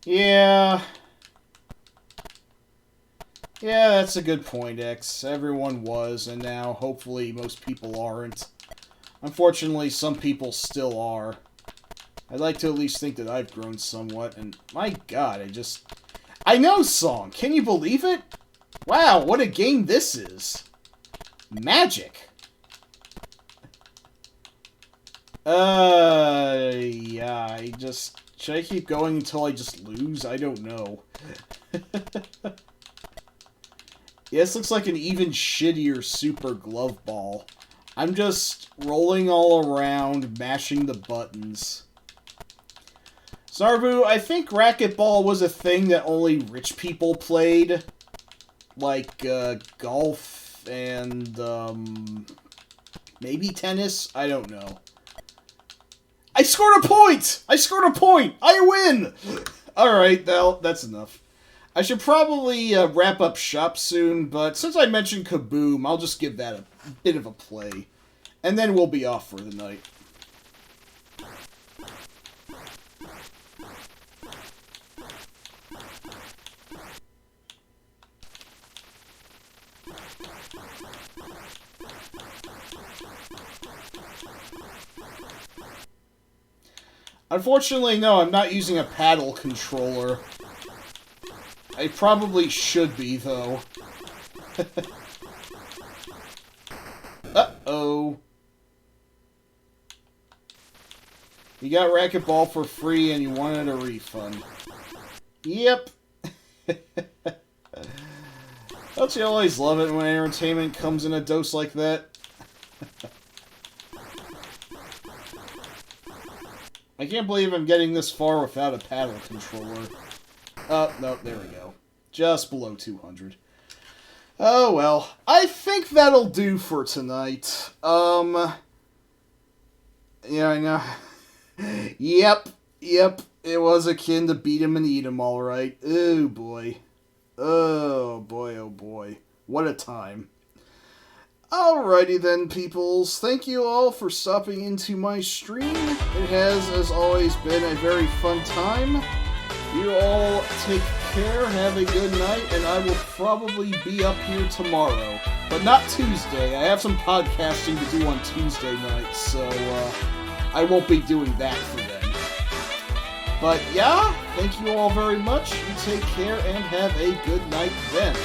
Yeah. Yeah, that's a good point, X. Everyone was, and now, hopefully, most people aren't. Unfortunately, some people still are. I'd like to at least think that I've grown somewhat, and my god, I know Song! Can you believe it? Wow, what a game this is! Magic! Yeah, should I keep going until I just lose? I don't know. Yeah, this looks like an even shittier Super Glove Ball. I'm just rolling all around, mashing the buttons. Zarbu, I think racquetball was a thing that only rich people played. Like, golf and, maybe tennis? I don't know. I scored a point! I scored a point! I win! Alright, that's enough. I should probably wrap up shop soon, but since I mentioned Kaboom, I'll just give that a bit of a play. And then we'll be off for the night. Unfortunately, no, I'm not using a paddle controller. I probably should be, though. Uh-oh. You got racquetball for free and you wanted a refund. Yep. Don't you always love it when entertainment comes in a dose like that? I can't believe I'm getting this far without a paddle controller. Oh, no, there we go. Just below 200. Oh, well. I think that'll do for tonight. Yeah, I know. Yep. It was akin to beat 'em and eat 'em, alright. Oh, boy. Oh, boy, oh, boy. What a time. Alrighty then, peoples. Thank you all for stopping into my stream. It has, as always, been a very fun time. You all take care, have a good night, and I will probably be up here tomorrow. But not Tuesday. I have some podcasting to do on Tuesday night, so I won't be doing that for them. But yeah, thank you all very much. You take care and have a good night then.